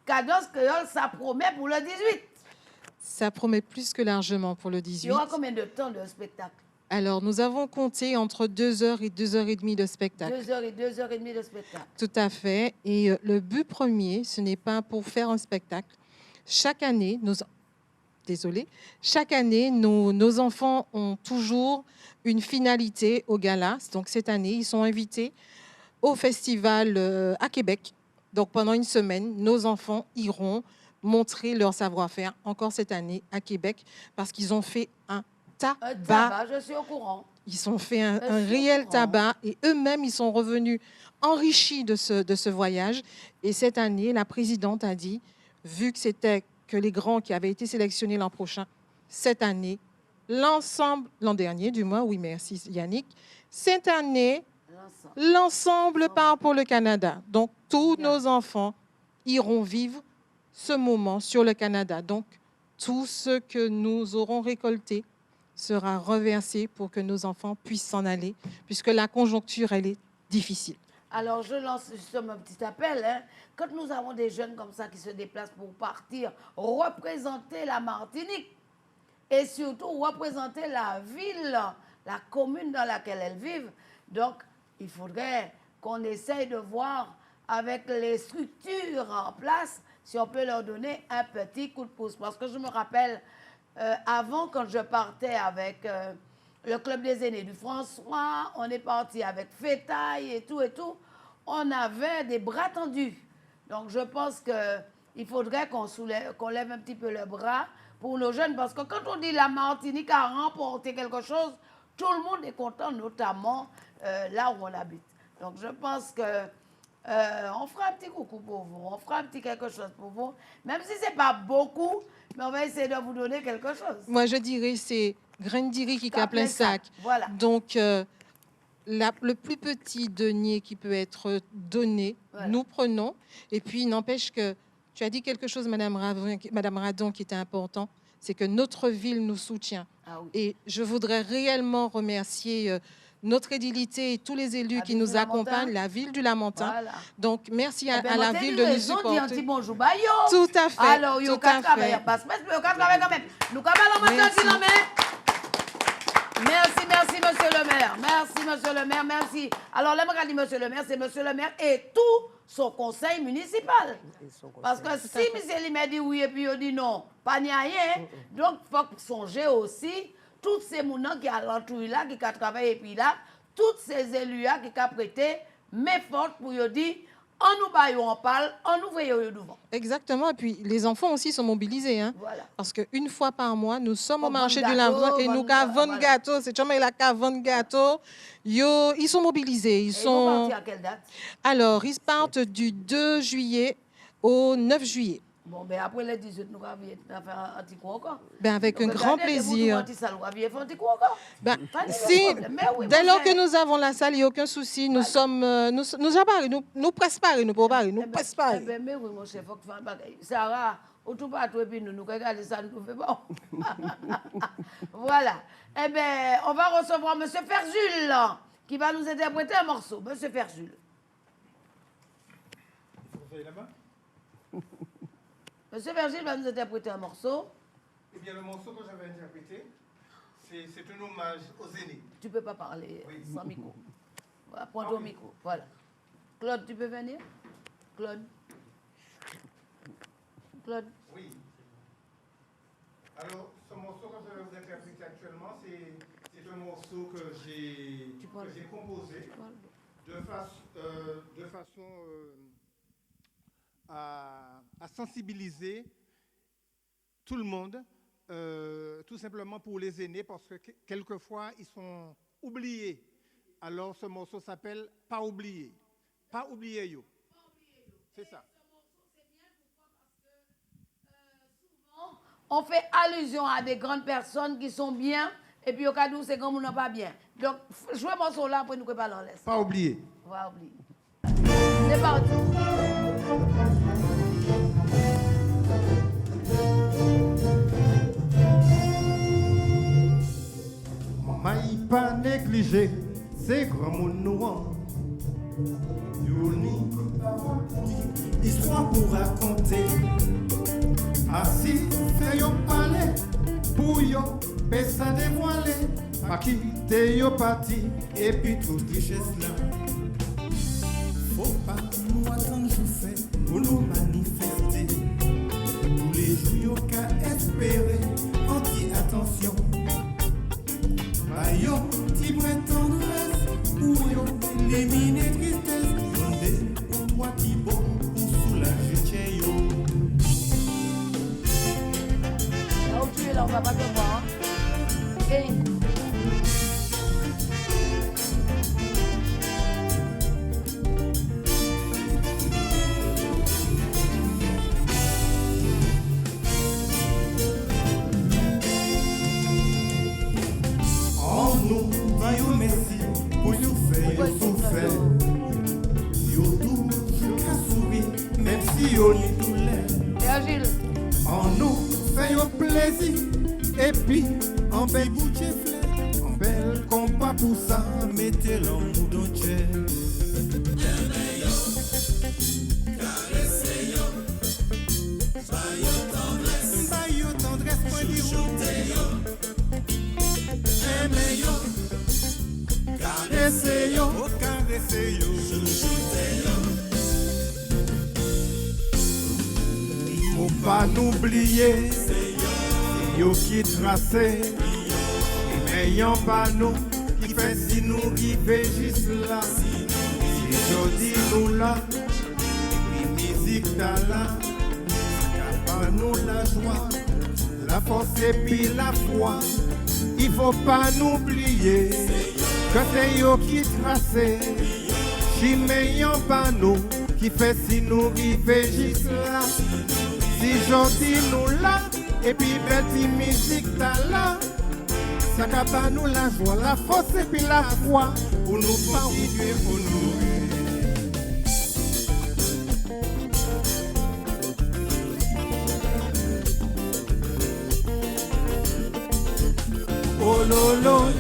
Cadence Créole, ça promet pour le 18. Ça promet plus que largement pour le 18. Il y aura combien de temps de spectacle? Alors, nous avons compté entre 2h et 2h30 de spectacle. 2h et 2h30 de spectacle. Tout à fait. Et le but premier, ce n'est pas pour faire un spectacle. Chaque année, chaque année, nos enfants ont toujours une finalité au gala. Donc, cette année, ils sont invités au festival à Québec. Donc, pendant une semaine, nos enfants iront montrer leur savoir-faire encore cette année à Québec parce qu'ils ont fait un tabac. Je suis au courant. Ils ont fait un réel tabac et eux-mêmes, ils sont revenus enrichis de ce voyage. Et cette année, la présidente a dit, vu que c'était que les grands qui avaient été sélectionnés l'an prochain, cette année, l'an dernier, du moins, oui, merci Yannick, cette année, l'ensemble part pour le Canada. Donc, tous nos enfants iront vivre ce moment sur le Canada. Donc, tout ce que nous aurons récolté sera reversé pour que nos enfants puissent s'en aller, puisque la conjoncture, elle est difficile. Alors, je lance justement un petit appel. Hein. Quand nous avons des jeunes comme ça qui se déplacent pour partir représenter la Martinique et surtout représenter la ville, la commune dans laquelle elles vivent, donc il faudrait qu'on essaye de voir avec les structures en place si on peut leur donner un petit coup de pouce. Parce que je me rappelle, avant, quand je partais avec le Club des aînés du François, on est parti avec Fétaille et tout, on avait des bras tendus. Donc, je pense qu'il faudrait qu'on lève un petit peu le bras pour nos jeunes. Parce que quand on dit la Martinique a remporté quelque chose, tout le monde est content, notamment là où on habite. Donc, je pense que on fera un petit coucou pour vous, on fera un petit quelque chose pour vous. Même si ce n'est pas beaucoup, mais on va essayer de vous donner quelque chose. Moi, je dirais c'est graine d'iri qui a plein sac. Voilà. Donc, le plus petit denier qui peut être donné, voilà, nous prenons. Et puis, il n'empêche que tu as dit quelque chose, Madame Radon, qui était important, c'est que notre ville nous soutient. Et je voudrais réellement remercier notre édilité et tous les élus qui nous accompagnent, la ville du Lamentin. Voilà. Donc, merci à la ville de nous supporter. Un petit bonjour, bah, yo. Tout à fait. Alors, yo, quatre travail, parce que yo, quatre travail quand même. Nous, quand même, merci, merci, monsieur le maire. Merci, monsieur le maire, merci. Alors, là, je dis monsieur le maire, c'est monsieur le maire et tout son conseil municipal. Parce que si monsieur le maire dit oui et puis il dit non, pas ni rien, donc il faut songer aussi tous ces mounans qui à l'entour là, qui ont travaillé et puis là, tous ces élus là qui ont prêté main forte pour dire on nous baillons, on parle, on nous voyons devant. Exactement. Et puis, les enfants aussi sont mobilisés. Hein? Voilà. Parce qu'une fois par mois, nous sommes au marché du Lamblin et nous avons gâteaux. C'est jamais la cave gâteaux. Ils sont mobilisés. Ils sont... vont partir à quelle date? Alors, ils partent du 2 juillet au 9 juillet. Bon, ben après les 18, nous allons faire un petit coup encore. Ben avec un grand plaisir. Ben, si, oui, dès lors que nous avons la salle, il n'y a aucun souci. Nous sommes, nous préparons, nous préparons, nous préparons. Mais oui, mon chef, il faut que faire un bagage. Sarah, au tout partout, et puis nous regardons ça, nous fait bon. Voilà. Eh bien, on va recevoir M. Ferjul, qui va nous interpréter un morceau. M. Ferjul. Vous voyez là-bas? Monsieur Vergil va nous interpréter un morceau. Eh bien, le morceau que j'avais interprété, c'est un hommage aux aînés. Tu ne peux pas parler sans micro. Voilà, prends ton micro. Voilà. Claude, tu peux venir? Claude. Claude. Oui. Alors, ce morceau que je vais vous interpréter actuellement, c'est un morceau que j'ai composé de façon à sensibiliser tout le monde, tout simplement pour les aînés, parce que quelquefois, ils sont oubliés. Alors, ce morceau s'appelle « Pas oublier ». Pas oublier, yo. C'est ça. Souvent, on fait allusion à des grandes personnes qui sont bien, et puis au cas où c'est comme on n'a pas bien. Donc, jouez le morceau là, après nous préparer en laisse. Pas oublier. On va oublier. C'est parti. Maï pas négligé, c'est grand monde noir. Histoire pour raconter. Assis, fait yo parler, pour yo, pesa dévoiler. Pas quitter yo parti, et puis toute richesse là. Faut pas nous attendre jour fait, pour nous manifester. Tous les jours yo qu'à espérer, on dit attention. Yo, ti prends tendresse, pour yo, éliminer tristesse, demander pour toi qui bon, pour soulager chez yo. Là où tu es là, on va pas te voir. Okay. On nous fait un plaisir et puis on fait boucher fleur, on belle combat pour ça, mettez l'amour dans le ciel. Bayo tendresse, point caressez yo, caressez yo. Faut pas n'oublier, c'est yo qui tracé, et n'ayant pas nous, qui fait si nous river juste là. Si jodi nous là, et puis musique t'as là, ça pas nous la joie, la force et puis la foi. Il faut pas n'oublier, que c'est yo qui tracé, si n'ayant pas nous, qui fait si nous river juste là. Si jodi nous là, et puis belle musique t'as là, ça capable nous la joie, la force et puis la foi, pour nous pas oublier honorer. Ololo.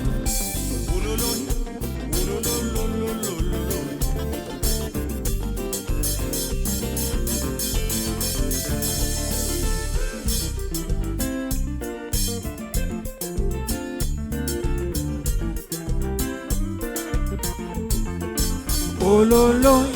Ololo.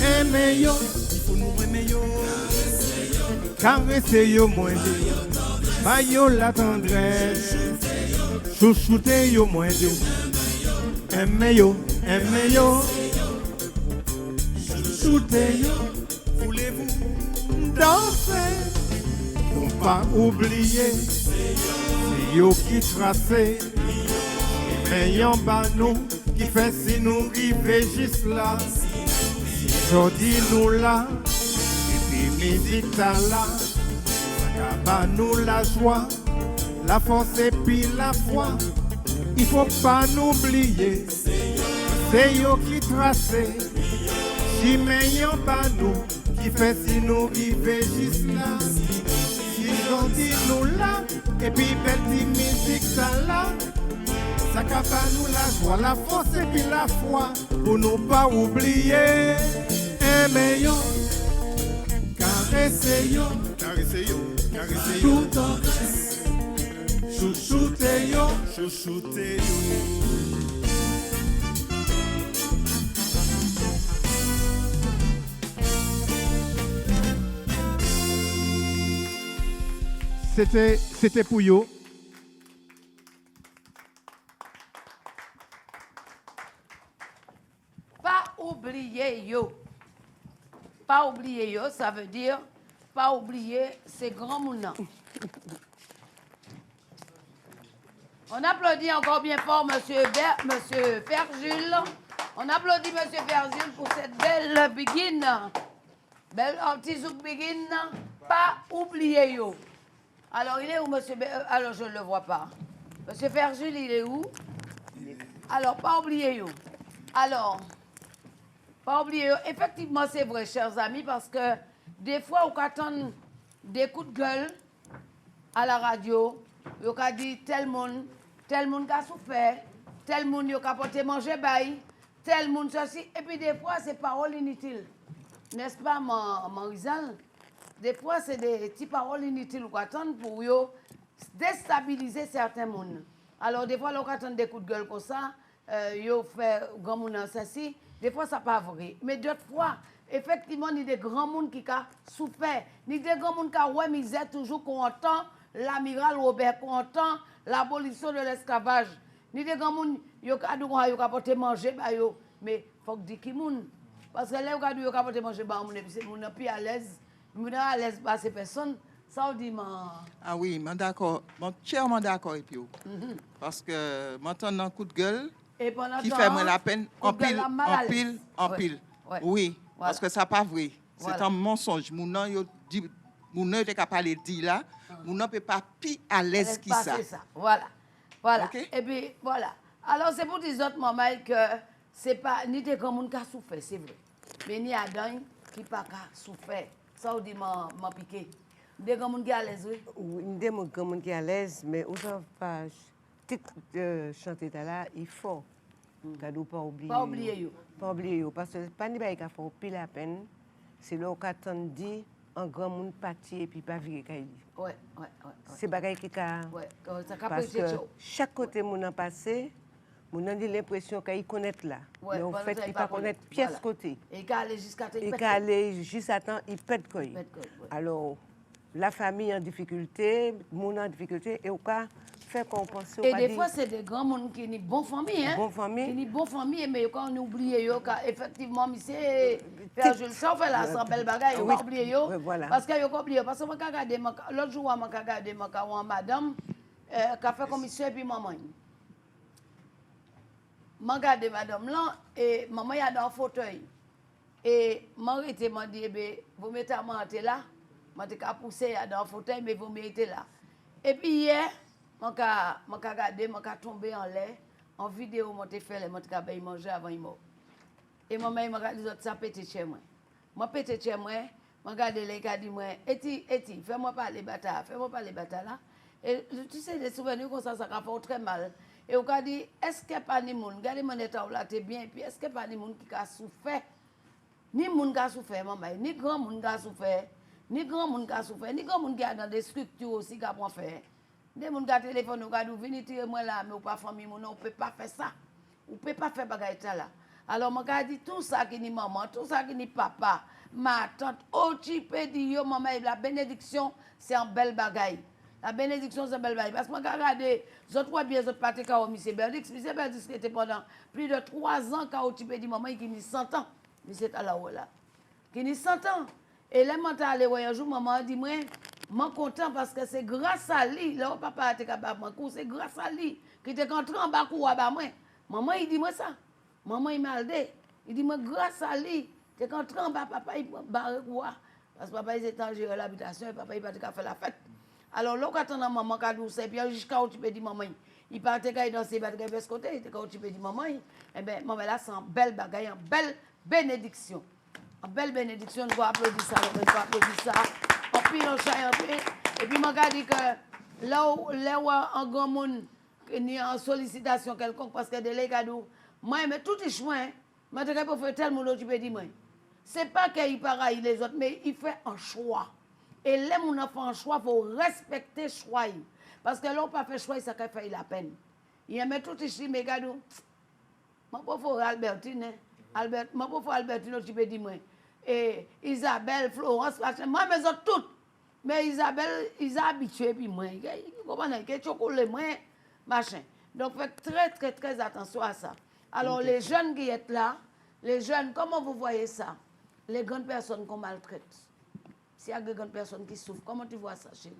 Aimer yo, il faut nous aimer yo. Caresser yo moins de, ba yo la tendresse. Chouchouter yo moins de, aimer yo, aimer yo. Chouchouter yo, voulez-vous danser? Faut pas oublier, c'est yo qui tracé. Mais yon ba nous qui fait si nous river juste là. Jodi nous là, et puis midi ta là. Ça ba nous la joie, la force et puis la foi. Il faut pas nous oublier, c'est yo qui tracé. Si mais yon ba nous qui fait si nous river juste là. Jodi nous là, et puis belle musique ça là. Ça capa nous la joie, la force et puis la foi. Pour nous pas oublier, aimer yo, caresser yo, tout en reste. Chouchouter yo, chouchouter yo. C'était pour yo. Pas oublier yo. Pas oublier yo, ça veut dire pas oublier ces grands mounans. On applaudit encore bien fort Monsieur Père Jules. On applaudit Monsieur Père Jules pour cette belle begin. Belle anti-zouk begin. Pas oublier yo. Alors, il est où, monsieur? Alors, je ne le vois pas. Monsieur Père Jules, il est où? Alors, pas oublier yo. Alors, pas oublier yo. Effectivement, c'est vrai, chers amis, parce que des fois, on attend des coups de gueule à la radio. On a dit tel monde qui a souffert, tel monde qui a porté manger bail, tel monde ceci. Et puis, des fois, c'est paroles inutiles. N'est-ce pas, mon Rizal? Des fois, c'est des petites paroles inutiles qu'on attend pour déstabiliser certains mondes. Alors, des fois, on attend des coups de gueule comme ça, on fait grand monde ceci. Des fois, ça pas vrai. Mais d'autres fois, effectivement, il y a des grands mondes qui ont souffert. Il y a des grands mondes qui ont misère toujours qu'on entend l'amiral Robert, qu'on entend l'abolition de l'esclavage. Il y a des grands mondes qui ont porté manger, mais il faut dire qui monde. Parce que là, ils ont porté manger, on est plus à l'aise. Je suis à l'aise par ces personnes, ça on dit Ah oui, je suis d'accord. Je suis entièrement d'accord avec vous. Parce que maintenant, un coup de gueule qui fait moi la peine, en pile. Oui, voilà. Parce que ça n'est pas vrai. C'est un mensonge. Mon nom est capable de dire là, mon nom ne peut pas plus à l'aise que ça. Voilà. Okay? Et puis, voilà. Alors, c'est pour dire autres mamans que ce n'est pas ni des grands gens qui ont souffert, c'est vrai. Mais ni Adam qui n'a pas souffert. Ça, on dit, m'a piqué. Des gens qui sont à l'aise, oui? Oui, des gens qui sont à l'aise, mais on ne pas chanter là, il faut. Pas oublier. Pas oublier. Pas oublier. Parce que pas ni qui fait pile la peine, c'est là qu'on attend dit un grand monde parti et puis pas virer Kaili. Ouais. C'est bagaille qui a. Ouais, ça parce que chaque côté mon a passé. On a l'impression qu'il connaît là. Mais en fait, il ne connaît pas pièce côté. Et il aller jusqu'à temps. Il aller jusqu'à temps, il pète quoi. Alors, la famille en difficulté, mon en difficulté, et au cas, fait compenser. Et des fois, c'est des grands monde qui sont bonne famille. Hein? Bonne famille. Qui sont bonne famille, mais quand on oublie, effectivement, c'est. Je le sens, fait là, sans belle bagaille, on va oublier. Parce que on oublié. Parce que moi, l'autre jour, je vais regarder madame qui a fait commission et puis maman. Je regarde madame là et maman est dans un fauteuil. Et je m'a dit, vous mettez à monter là. Je vais pousser dans un fauteuil, mais vous mettez là. Et puis hier, je regardé, je suis tombé en l'air. En vidéo, je fait les manger avant il mort. Et maman, il m'a dit, ça pété chez moi. Moi, pété chez moi, je regarde les gars, dit moi, Eti, fais-moi pas les bâtards là. Et tu sais, des souvenirs comme ça fait très mal. Et on a dit, est-ce qu'il n'y a pas de monde, regardez mon état là, t'es bien, et puis est-ce qu'il n'y a pas de monde qui a souffert? Ni monde qui a souffert, maman, ni grand monde qui a souffert, ni grand monde qui a souffert, ni grand monde qui a dans des structures aussi qui a pas fait. Des gens qui ont téléphone, qui ont dit, venez tirer moi là, mais ou pas famille, on ne peut pas faire ça. On ne peut pas faire bagaille ça là. Alors, je me dit tout ça qui ni maman, tout ça qui ni papa, ma tante, Otipédi, yo maman, la bénédiction, c'est un bel bagaille. La bénédiction, c'est un bel bagaille. Parce que je regarde, les autres bien, les autres parties, quand M. Berdix, M. Berdix qui était pendant plus de 3 ans, quand Otipédi, maman, qui ni 100 ans. Mais c'est à la haut là. Qui ni 100 ans. Et là, je suis allé un jour, maman a dit, moi, je suis content parce que c'est grâce à lui, là, papa était capable de me c'est grâce à lui, qui était entré en bas, moi. Maman, il dit moi ça. Maman, il m'a dit. Il dit, moi, grâce à lui, tu es entré en bas, papa, il m'a barré quoi. Parce que papa, il était en gérer l'habitation et papa, il partait faire la fête. Alors, là, quand on a maman qui a douce, et puis jusqu'à où tu peux dire maman, il partait quand il dansait, il partait de ce côté, il était quand tu peux dire maman, eh bien, maman, là, c'est un bel bagaille, une belle bénédiction. Une belle bénédiction, on doit applaudir ça, on doit applaudir ça. On pile, on chaille, on pile. Et puis, moi, je dis que là où un grand monde, ni en sollicitation quelconque, parce que des légadou, moi, mais tout est choix, hein. Moi, je peux faire tel monde, tu peux dire, moi. C'est pas qu'il pareil les autres, mais il fait un choix. Et les gens qui font un choix, il faut respecter le choix. Parce que là, on ne peut pas faire choix, ça fait la peine. Il y a tout ici, mais regarde, je ne peux pas faire Albertine. Je ne peux pas faire Albertine, tu peux dire, moi. Et Isabelle, Florence, moi, mes autres toutes. Mais Isabelle, ils sont habitués, puis moi. Vous comprenez? Que chocolat, moi, machin. Donc, faites très, très, très attention à ça. Alors, les jeunes qui sont là, les jeunes, comment vous voyez ça? Les grandes personnes qu'on maltraite. S'il y a des grandes personnes qui souffrent, comment tu vois ça, chérie?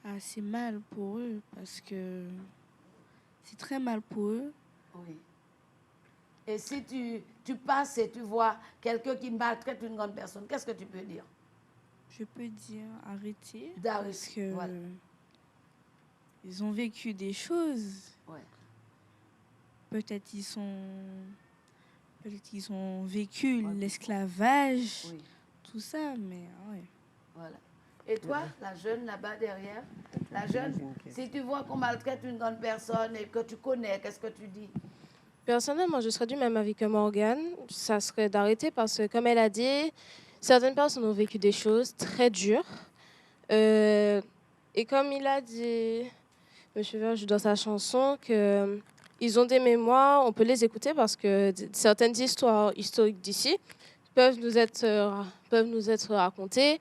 Ah, c'est mal pour eux, parce que c'est très mal pour eux. Oui. Et si tu passes et tu vois quelqu'un qui maltraite une grande personne, qu'est-ce que tu peux dire? Je peux dire arrêter. D'arrêter, parce que voilà. ils ont vécu des choses. Ouais. Peut-être qu'ils ont vécu l'esclavage, oui. Tout ça, mais ouais. Voilà. Et toi, la jeune là-bas derrière, la jeune, si tu vois qu'on maltraite une grande personne et que tu connais, qu'est-ce que tu dis? Personnellement, je serais du même avis que Morgane. Ça serait d'arrêter parce que, comme elle a dit, certaines personnes ont vécu des choses très dures. Et comme il a dit, M. Verge, dans sa chanson, qu'ils ont des mémoires, on peut les écouter parce que certaines histoires historiques d'ici peuvent nous être racontées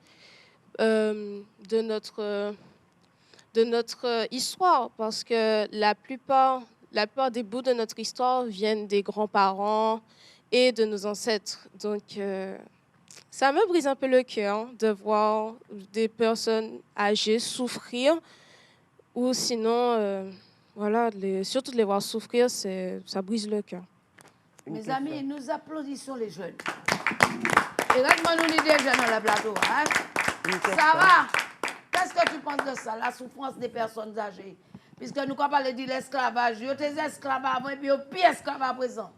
de notre histoire. Parce que la plupart des bouts de notre histoire viennent des grands-parents et de nos ancêtres. Donc, ça me brise un peu le cœur de voir des personnes âgées souffrir ou sinon, voilà, surtout de les voir souffrir, ça brise le cœur. Mes amis, nous applaudissons les jeunes. Et regarde-moi nous les jeunes dans le plateau. Hein? Sarah, qu'est-ce que tu penses de ça, la souffrance des personnes âgées? Puisque nous avons parlé de l'esclavage, il y a des esclaves avant et puis il y a pire esclaves à présent.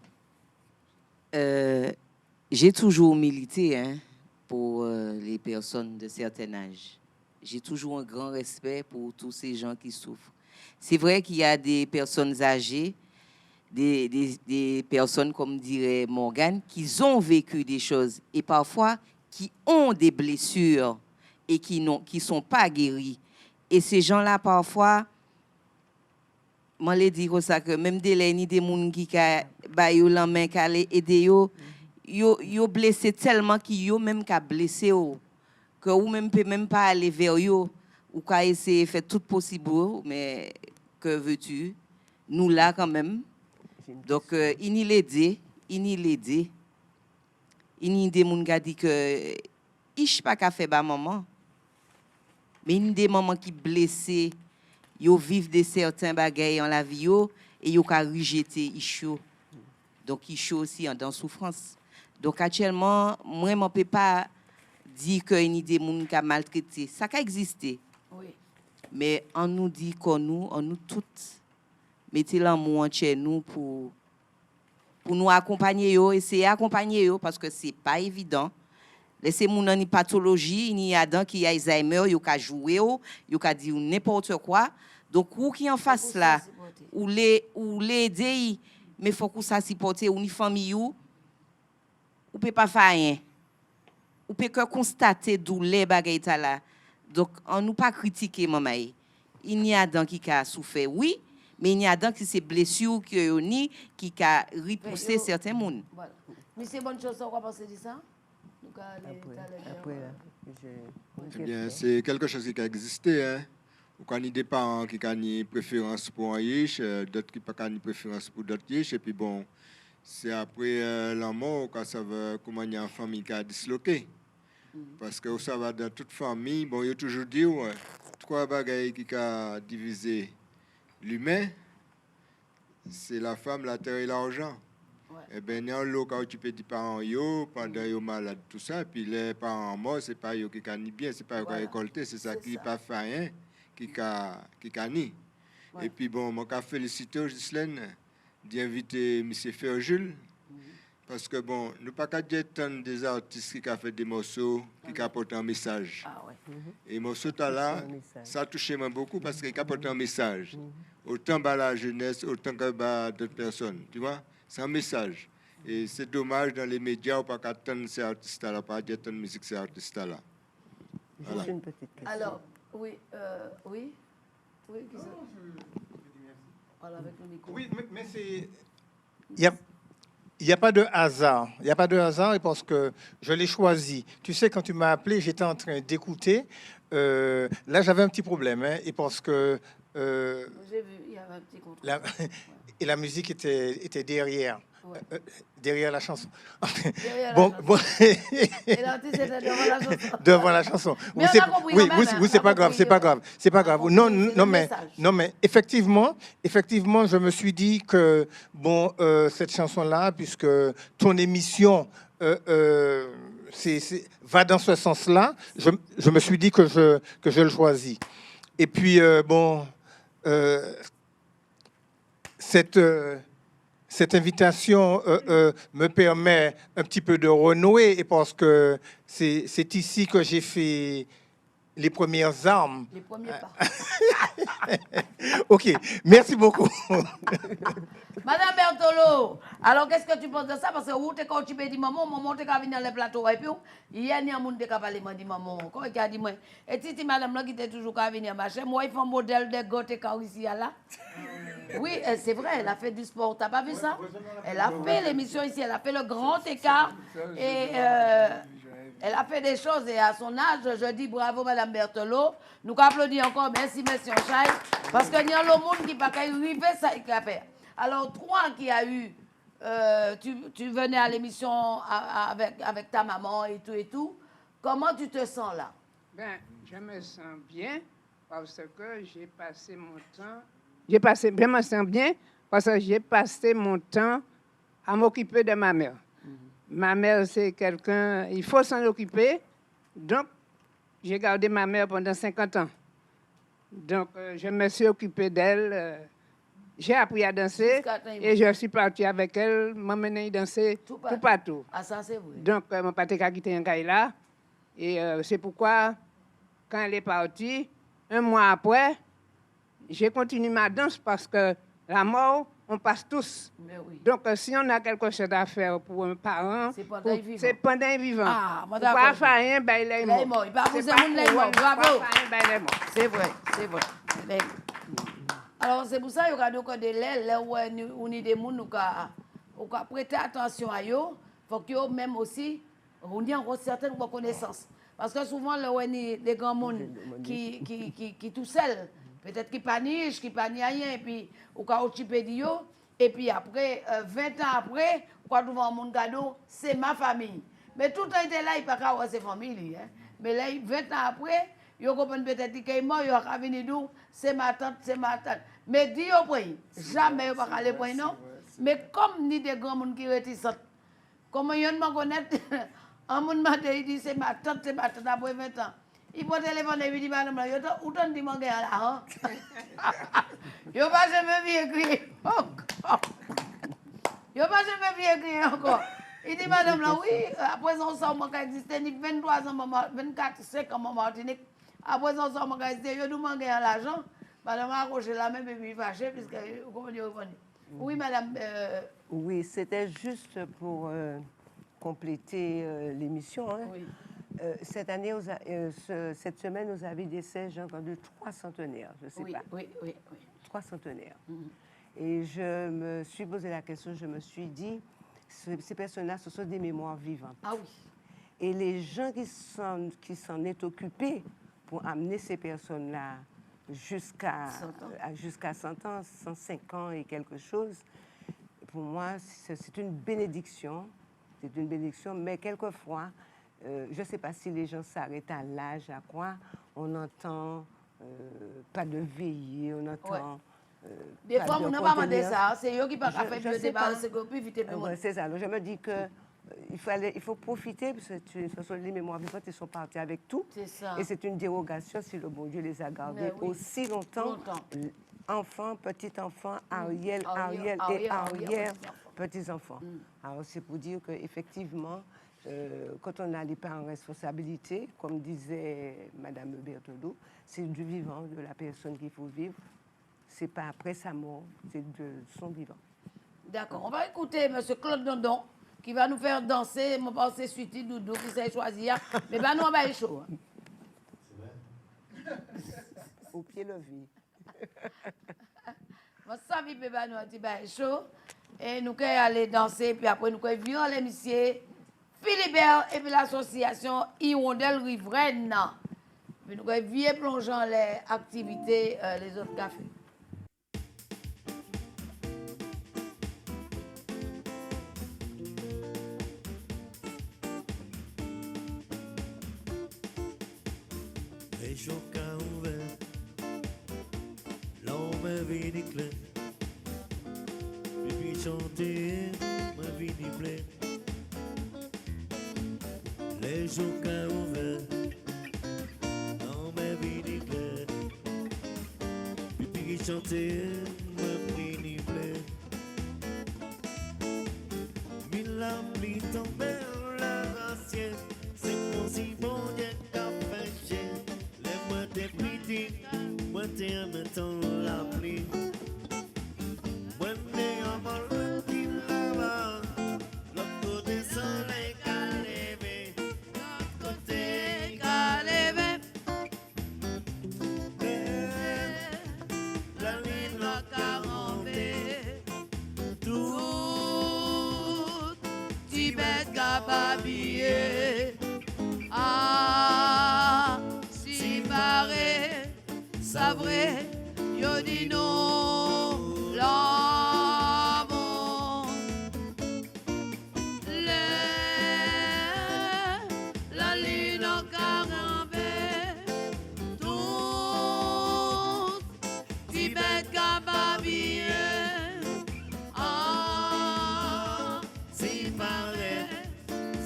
J'ai toujours milité pour les personnes de certain âge. J'ai toujours un grand respect pour tous ces gens qui souffrent. C'est vrai qu'il y a des personnes âgées, des personnes, comme dirait Morgane, qui ont vécu des choses et parfois qui ont des blessures et qui ne sont pas guéris. Et ces gens-là, parfois, moi, je dis ça que même des gens qui ont la main qui allaient aider, ils ont blessé tellement qu'ils ont même blessé, que vous ne pouvez même pas aller vers eux, ou qu'à essayer de faire tout possible, mais que veux-tu? Nous là quand même. Donc, il n'y l'aide. Il y a des gens qui disent que je ne sais pas qu'à faire maman. Mais il y a des mamans qui sont blessées, ils vivent de certains bagages dans la vie et ils ont rejeté Isho. Donc, Isho aussi est en souffrance. Donc, actuellement, moi, je ne peux pas dire qu'il y a des gens qui ont maltraité. Ça a existé. Oui. Mais on nous dit qu'on nous toutes, mettez l'amour chez nous pour pour nous accompagner, essayer d'accompagner, parce que ce n'est pas évident. Laissez mon une pathologie, il y a des qui ont Alzheimer, ils ont joué, ils ont dit n'importe quoi. Donc, où qui en face là, ou l'aider, mais il faut que ça supporte, ou une famille, ou ne peut pas faire rien. Ou peut que constater d'où les bagailles là. Donc, on ne peut pas critiquer maman. Il y a des qui ont souffert, oui, mais il y a des qui sont blessures, qui ont repoussé certains mondes. Voilà. Mais c'est bonne chose, on va penser de ça? Eh bien, c'est quelque chose qui a existé. Hein. Ou des parents qui ont une préférence pour un riche, d'autres qui n'ont pas une préférence pour d'autres riches. Et puis bon, c'est après la mort qu'on savait comment il y a une famille qui a disloqué. Parce que ça va dans toute famille, bon, il y a toujours dit, ouais, 3 bagailles qui ont divisé l'humain, c'est la femme, la terre et l'argent. Eh bien, il y a un lot quand tu peux dire parents, pendant qu'ils sont malades, tout ça, et puis les parents morts, ce n'est pas eux qui gagnent bien, ce n'est pas eux qui ont récolté, c'est ça qui n'est pas fait rien, qui gagne. Et puis, bon, je félicite Ghislaine d'inviter M. Ferjul, parce que, bon, nous ne pouvons pas dire tant des artistes qui ont fait des morceaux, qui apportent un message. Et morceau là, ça a touché moi beaucoup parce qu'il apporte un message. Autant par la jeunesse, autant que par d'autres personnes, tu vois. C'est un message. Et c'est dommage dans les médias, on ne peut pas attendre ces artistes-là, pas dire tant de musique ces artistes-là. Voilà. Juste une petite question. Alors, oui, oui, qui ça? Voilà, avec le micro. Oui, mais c'est... Il n'y a pas de hasard. Il n'y a pas de hasard parce que je l'ai choisi. Tu sais, quand tu m'as appelé, j'étais en train d'écouter. Là, j'avais un petit problème. Hein, et parce que... J'ai vu, il y avait un petit contrôle. Et la musique était derrière. Ouais. Derrière la chanson. Derrière bon, la chanson. bon. Et l'artiste était devant la chanson. Devant la chanson. Mais on a compris quand même, oui, c'est pas grave, c'est pas grave, c'est pas grave. Non, mais effectivement, je me suis dit que bon, cette chanson-là, puisque ton émission va dans ce sens-là, je me suis dit que je le choisis. Et puis bon. Cette invitation me permet un petit peu de renouer et parce que c'est ici que j'ai fait les premières armes. Les premiers pas. OK, merci beaucoup. Madame Bertolo, alors qu'est-ce que tu penses de ça? Parce que où tu quand tu dis maman tu as venu dans les plateaux et puis il y a un monde qui a parlé dit maman. Comment il a dit moi? Et si madame là qui était toujours qu'à venir marcher, moi il fait un modèle de gote quand ici là. Oui, c'est vrai, elle a fait du sport. T'as pas vu ça? Elle a fait l'émission ici, elle a fait le grand écart et elle a fait des choses et à son âge, je dis bravo Madame Berthelot. Nous applaudissons encore, merci Monsieur Chai, parce qu'il y a le monde qui n'a pas arrivé ça qu'il a fait. Alors toi qui as eu, tu venais à l'émission avec ta maman et tout, comment tu te sens là? Ben, je me sens bien parce que j'ai passé mon temps. Je me sens bien parce que j'ai passé mon temps à m'occuper de ma mère. Ma mère, c'est quelqu'un, il faut s'en occuper. Donc, j'ai gardé ma mère pendant 50 ans. Donc, je me suis occupé d'elle. J'ai appris à danser et je suis partie avec elle, m'emmener danser tout partout. Ah, ça, c'est vrai. Donc, mon père a quitté un gars là. Et c'est pourquoi, quand elle est partie, un mois après, j'ai continué ma danse parce que la mort, on passe tous. Oui. Donc, si on a quelque chose à faire pour un parent, c'est pendant un vivant. Ah, il ne peut pas faire rien, ben il est mort. Il ne peut pas pousser le monde, mort. Bravo. C'est vrai. Alors, c'est pour ça qu'il y a des gens où on a des gens qui prêter attention à eux. Il faut qu'ils même aussi on ait une certaine reconnaissance. Parce que souvent, on a des grands monde qui tout seuls. Peut-être qu'ils panichent, qu'ils ne rien, et puis ou quand et puis après, 20 ans après, quand on voit mon cadeau, c'est ma famille. Mais tout le temps, il était là, il n'y a pas qu'à ses familles. Hein. Mais là, 20 ans après, il comprend peut-être qu'il est mort, il a venu d'où, c'est ma tante. Mais dis au point, jamais il ne va pas aller point, non. Mais comme ni des grands gens qui réticents, comme il y a un monde connaître, un monde m'a dit, c'est ma tante après 20 ans. Il peut téléphoner et lui dire, madame, il y a autant de monde là. Il n'y a pas jamais vu écrit. Je ne sais pas si je vais écrire encore. Il dit, madame, là, oui, après on sort, moi, qui existait, ni 23 ans, 24, 5 ans, en Martinique. Après on sort, moi, qui existait, je demande l'argent. Madame a accroché la même et puis fâchée, puisque, comment dire, oui, madame. Oui, c'était juste pour compléter l'émission. Hein. Oui. Cette année, cette semaine, vous avez décès, j'ai entendu 3 centenaires, je ne sais pas. Oui. 3 centenaires. Et je me suis posé la question, je me suis dit, ces personnes-là, ce sont des mémoires vivantes. Ah oui. Et les gens qui s'en est occupés pour amener ces personnes-là jusqu'à 100 ans, 105 ans et quelque chose, pour moi, c'est une bénédiction. C'est une bénédiction, mais quelquefois, je ne sais pas si les gens s'arrêtent à l'âge, à quoi, on entend pas de veillée, on entend... Ouais. Des fois, on n'a pas demandé ça. C'est eux qui parlent à faire le débat, c'est plus vite. C'est ça. Alors, je me dis que il faut profiter, parce que ce sont les mémoires vivantes, ils sont partis avec tout. C'est ça. Et c'est une dérogation si le bon Dieu les a gardés aussi longtemps. Enfants, petits-enfants, arrière, petits-enfants. Alors, c'est pour dire qu'effectivement, quand on a les parents en responsabilité, comme disait Mme Berthelot, c'est du vivant, de la personne qu'il faut vivre. C'est pas après sa mort, c'est de son vivant. D'accord. On va écouter M. Claude Dondon qui va nous faire danser. Mon pensée suite Doudou qui s'est choisi. Mais ben nous, on va être chaud. Au pied levé. Moi, ça, nous, on va chaud. Et nous allons aller danser. Puis après, nous allons venir l'émission Philibert et puis l'association Hirondelle Riveraine. Puis nous allons venir plonger dans les activités, les autres cafés. Les chocs ouverts, l'homme est venu clair, et puis chanter, ma vie n'est pleine. Les chocs ouverts, l'homme est venu clair, et puis chanter, ma vie n'est pleine. Mille la pluie tombée la racine, c'est mon si bon Dieu qu'a fait. Moi t'es un temps la pluie. Moi t'es un mal qui là-bas. L'autre côté soleil qu'a levé. L'autre côté qu'a levé. La nuit n'a qu'à ramper. Tout Tibet qu'a babillé. Ah, si paraît. Ça vrai, yo dis non, l'amour. La lune en carambé, tout Tibet Kababie. Ah, si paraît,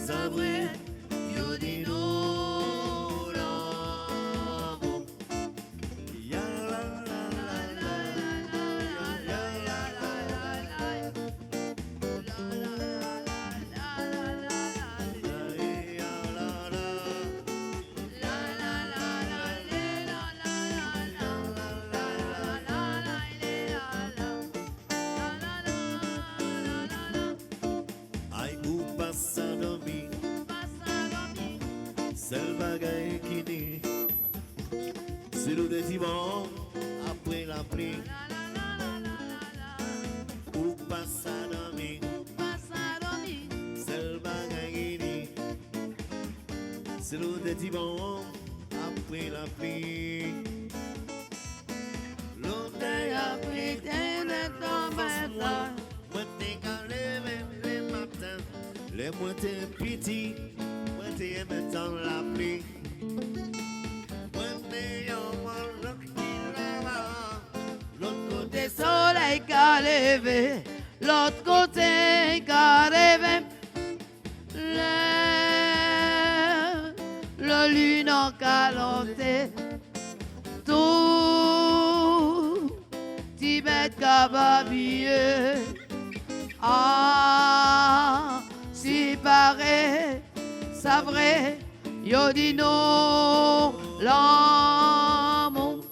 ça vrai, yo dis non. C'est le bagaille qui dit, c'est le déciment après la pluie. Ou passe à dormir, c'est le bagaille qui dit, c'est le déciment après la pluie. L'automne a pris des tomates, moi t'es calé les matins, les moitiés petits. Et maintenant la pluie. L'autre côté soleil qu'a levé, l'autre côté qu'a levé. La lune en calenté, tout Tibet qu'a babillé. Ah, si paraît, ça vrai, yo dit non, l'amour.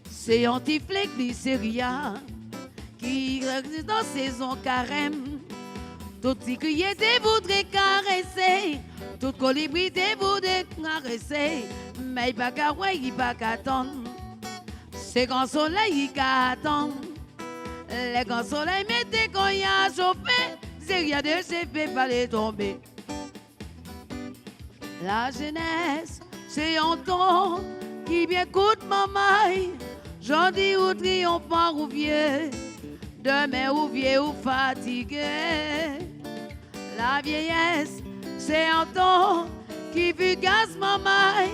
C'est antifléglycéria qui existe dans saison carême. Tout crier te voudrait caresser, tout colibri te voudrait caresser, mais il pas qu'à ouais, il pas qu'à attendre. C'est grand soleil qui attend. Les grands soleils mettez quand il y a chauffé, c'est rien de c'est fait pas les tomber. La jeunesse, c'est un temps qui bien coûte maman. J'en dis ou triomphant ou vieux, demain ou vieux ou fatigué. La vieillesse, c'est un temps qui fugace maman.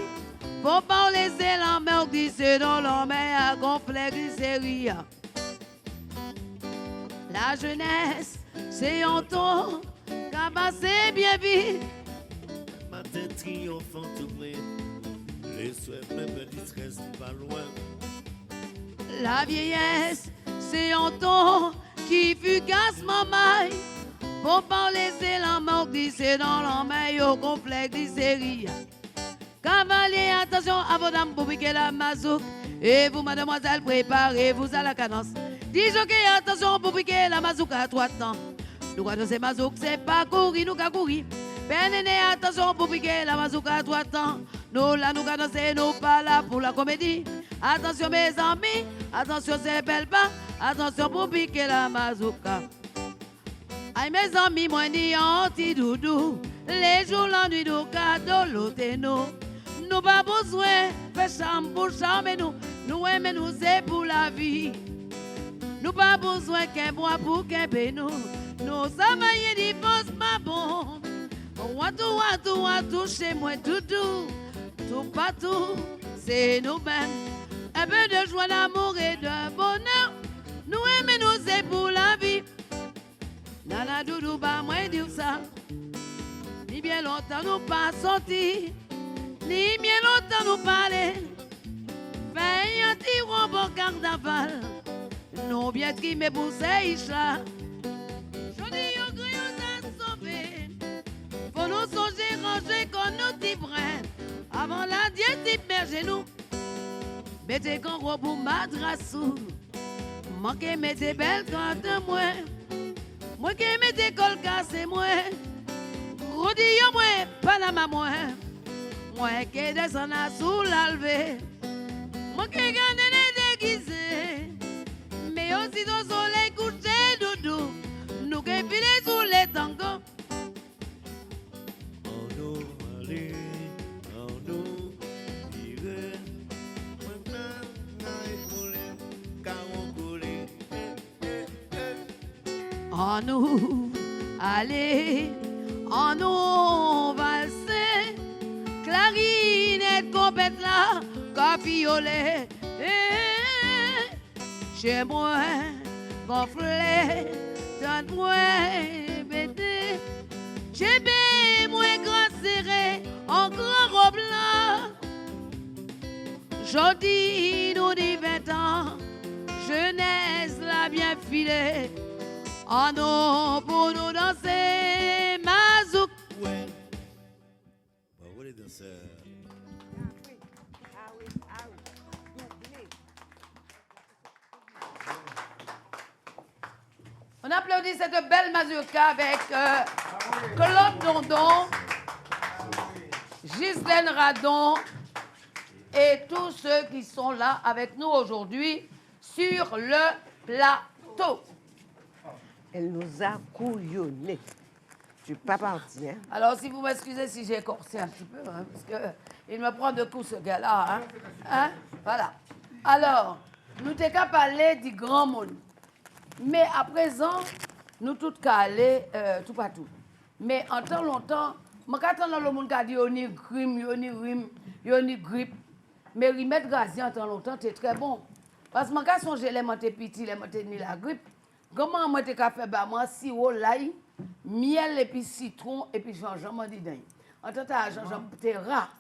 Faut pas laisser la mer glisser dans la mer à gonfler glycérie. La jeunesse, c'est un temps qui a passé bien vite. Matin triomphant ouvré, les souhaits même distress pas loin. La vieillesse, c'est un temps qui fugace maman. Faut pas laisser la mort glisser dans la mer au complexe glycérie. Cavalier, attention à vos dames pour piquer la mazouk. Et vous, mademoiselle, préparez-vous à la cadence. Dis jockey, attention pour piquer la mazouk à 3 temps. Nous, quand c'est mazouk, c'est pas courir, nous, qu'à courir. Pénéné, attention pour piquer la mazouk à 3 temps. Nous, là, nous, quand c'est nous, pas là pour la comédie. Attention, mes amis, attention, c'est belle pas. Attention pour piquer la mazouka. Aïe, mes amis, moi, ni anti-doudou. Les jours, la nuit, nous, cadeau, l'auténo. Nous pas besoin de chambre pour charmer nous. Nous aimons nous, c'est pour la vie. Nous pas besoin qu'un bois pour qu'un nous. Nous travaillons divorce, ma bon. Watou, chez moi, tout partout, c'est nous-mêmes. Un peu de joie, d'amour et de bonheur. Nous aimons nous, c'est pour la vie. Nana doudou, pas moi dire ça. Ni bien longtemps nous pas sortis. Ni bien longtemps nous parler. Fais un petit bon carnaval. Nous bien trimés pour ces là. Je dis au grillon à sauver. Faut nous songer, ranger comme nous t'y prennent. Avant la diète, t'y berger nous. Mettez qu'en robe pour madrasou. Manquez mettez belle quand de moi. Moi qui mettez col cassé moi. Rodillon moi, Panama moi. Moi qui descend à sous l'alvé. Moi qui gagne les déguisés. Mais aussi au soleil couché doudou. Nous qui filez sous les tangos. On nous aller, on nous vivre. En nous aller, en nous valser, clarinette compète là, cafiolet, chez moi, gonflé, donne-moi bêté, j'ai bé, moi grand serré, en grand robe là, jodi nous dit 20 ans, jeunesse la bien filée. Oh non, pour nous danser, mazouk. Ouais. Bravo les danseurs. On applaudit cette belle mazurka avec Claude Dondon, Ghislaine Radon et tous ceux qui sont là avec nous aujourd'hui sur le plateau. Elle nous a couillonnés. Tu n'es pas parti, hein? Alors, si vous m'excusez si j'ai corsé un petit peu, hein, parce qu'il me prend de coups, ce gars-là. Hein? Voilà. Alors, nous t'es qu'à parler du grand monde. Mais à présent, nous tous qu'à aller tout partout. Mais en temps longtemps, je n'attends le monde qui a dit on y grime, on y grippe. Mais remettre gazier en temps longtemps, c'est très bon. Parce que je me songe les monter petits, les monter ni la grippe. Comment moi te fait bah moi si haut là, miel et puis citron et puis gingembre dedans. En tout cas, gingembre était rare.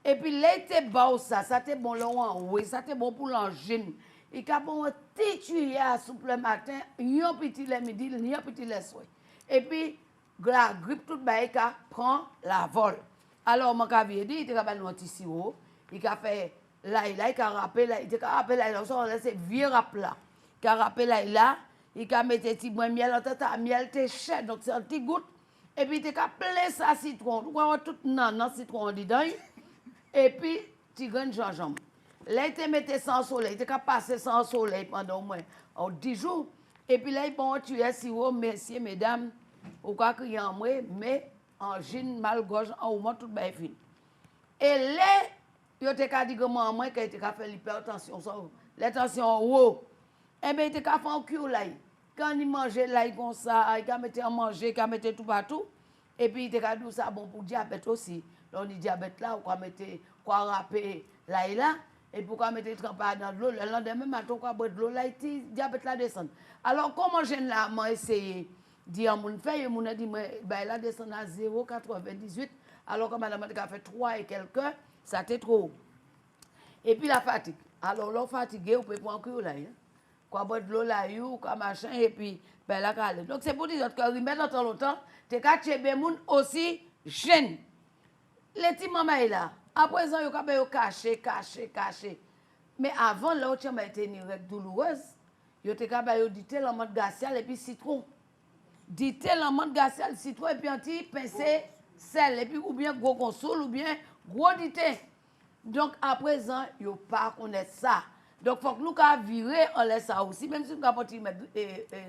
Et puis là, il était bon ça était bon là oui, ça était bon pour l'angine. Il a bon petit tuyau à soupe le matin, un petit le midi, un petit le soir. Et puis la grippe toute baï prend la vol. Alors mon cabinet dit, il a pas un petit sirop, il a fait là, il a râpé là, il a râpé là, c'est vieux râpe là. Il a râpé là, il a mis petit bois miel en tête, miel était cher donc c'est un petit goutte. Et puis il a plein ça citron, on voit tout non citron dedans. Et puis, tu gagnes gingembre. Là, il te mettait sans soleil. Il te passé sans soleil pendant au moins 10 jours. Et puis là, il bon, tu es sirop, messieurs, mesdames, ou quoi qu'il y a en moi, mais en gine, mal gauche, en haut, tout bien fin. Et là, il te dit que moi, qu'il te fait l'hypertension, l'hypertension haut. Et bien, il te fait un cure là. Quand il mangeait là, comme ça, il mettait à manger, il mettait tout partout. Et puis, il te dit ça bon pour le diabète aussi. On dit diabète là, on mettre quoi râper là et là, et pourquoi mettre trempé dans de l'eau, le lendemain matin, on boire de l'eau là, et diabète là descend. Alors, comment je là, moi, essayé de dire à mon frère, mon a dit, ben là, descend à 0,98, alors que madame a fait 3 et quelques, ça était trop. Et puis la fatigue. Alors, l'on fatigué, on peut prendre un cure là, quoi boire de l'eau là, quoi machin, et puis, ben là, calme. Donc, c'est pour dire que remettre dans temps longtemps, t'es qu'à tuer des gens aussi jeunes. Les petits mamans là, à présent, ils ont caché. Mais avant, là, ils ont été une règle douloureuse. Ils ont dit tel en mode glacial et puis citron. Dit tel en mode glacial, citron et puis un petit pincé sel. Et puis ou bien gros console ou bien gros dité. Donc, à présent, ils n'ont pas connaître ça. Donc, il faut que nous virer en laisse ça aussi, même si nous avons mettre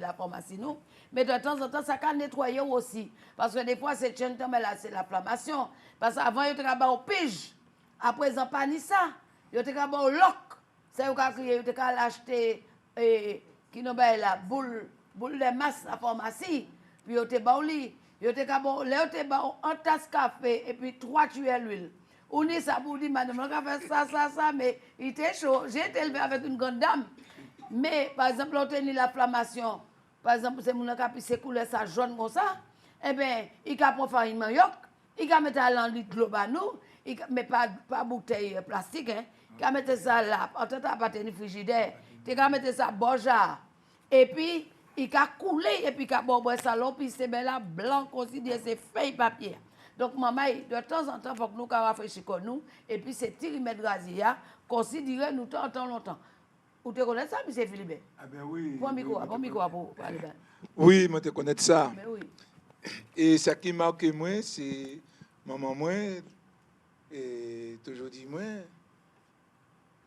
la pharmacie, nous. Mais de temps en temps, ça peut nettoyer aussi. Parce que des fois, c'est l'inflammation. Parce qu'avant, il y avait un pige. À présent, pas ni ça. Il y avait un loc. C'est où il y a acheté qui nous a la boule de masse à la pharmacie. Puis il y a un tasse café et puis 3 tuyaux d'huile. On est ça pour dire, madame, on a fait ça, mais il était chaud. J'ai été élevé avec une grande dame. Mais, par exemple, on a tenu l'inflammation. Par exemple, c'est mon qui s'écoule ça jaune comme ça. Eh bien, il a pris farine manioc, il a mis à l'enlit de l'eau, mais pas bouteille plastique. Il a mis ça là, en tout cas, pas de frigidaire. Il a mis ça boja. Et puis, il a coulé, et puis il a boire ça là, puis c'est là, blanc, considéré, c'est feuille papier. Donc, maman, de temps en temps, il faut que nous rafraîchissions comme nous. Et puis, c'est tirimètre gazia, considérer nous tant longtemps. Vous te connaissez ça, M. Philippe? Ah ben oui. Bon micro pour parler. Oui, moi, je connais ça. Mais oui. Et ce qui marque moi, c'est maman, moi, et toujours dit moi,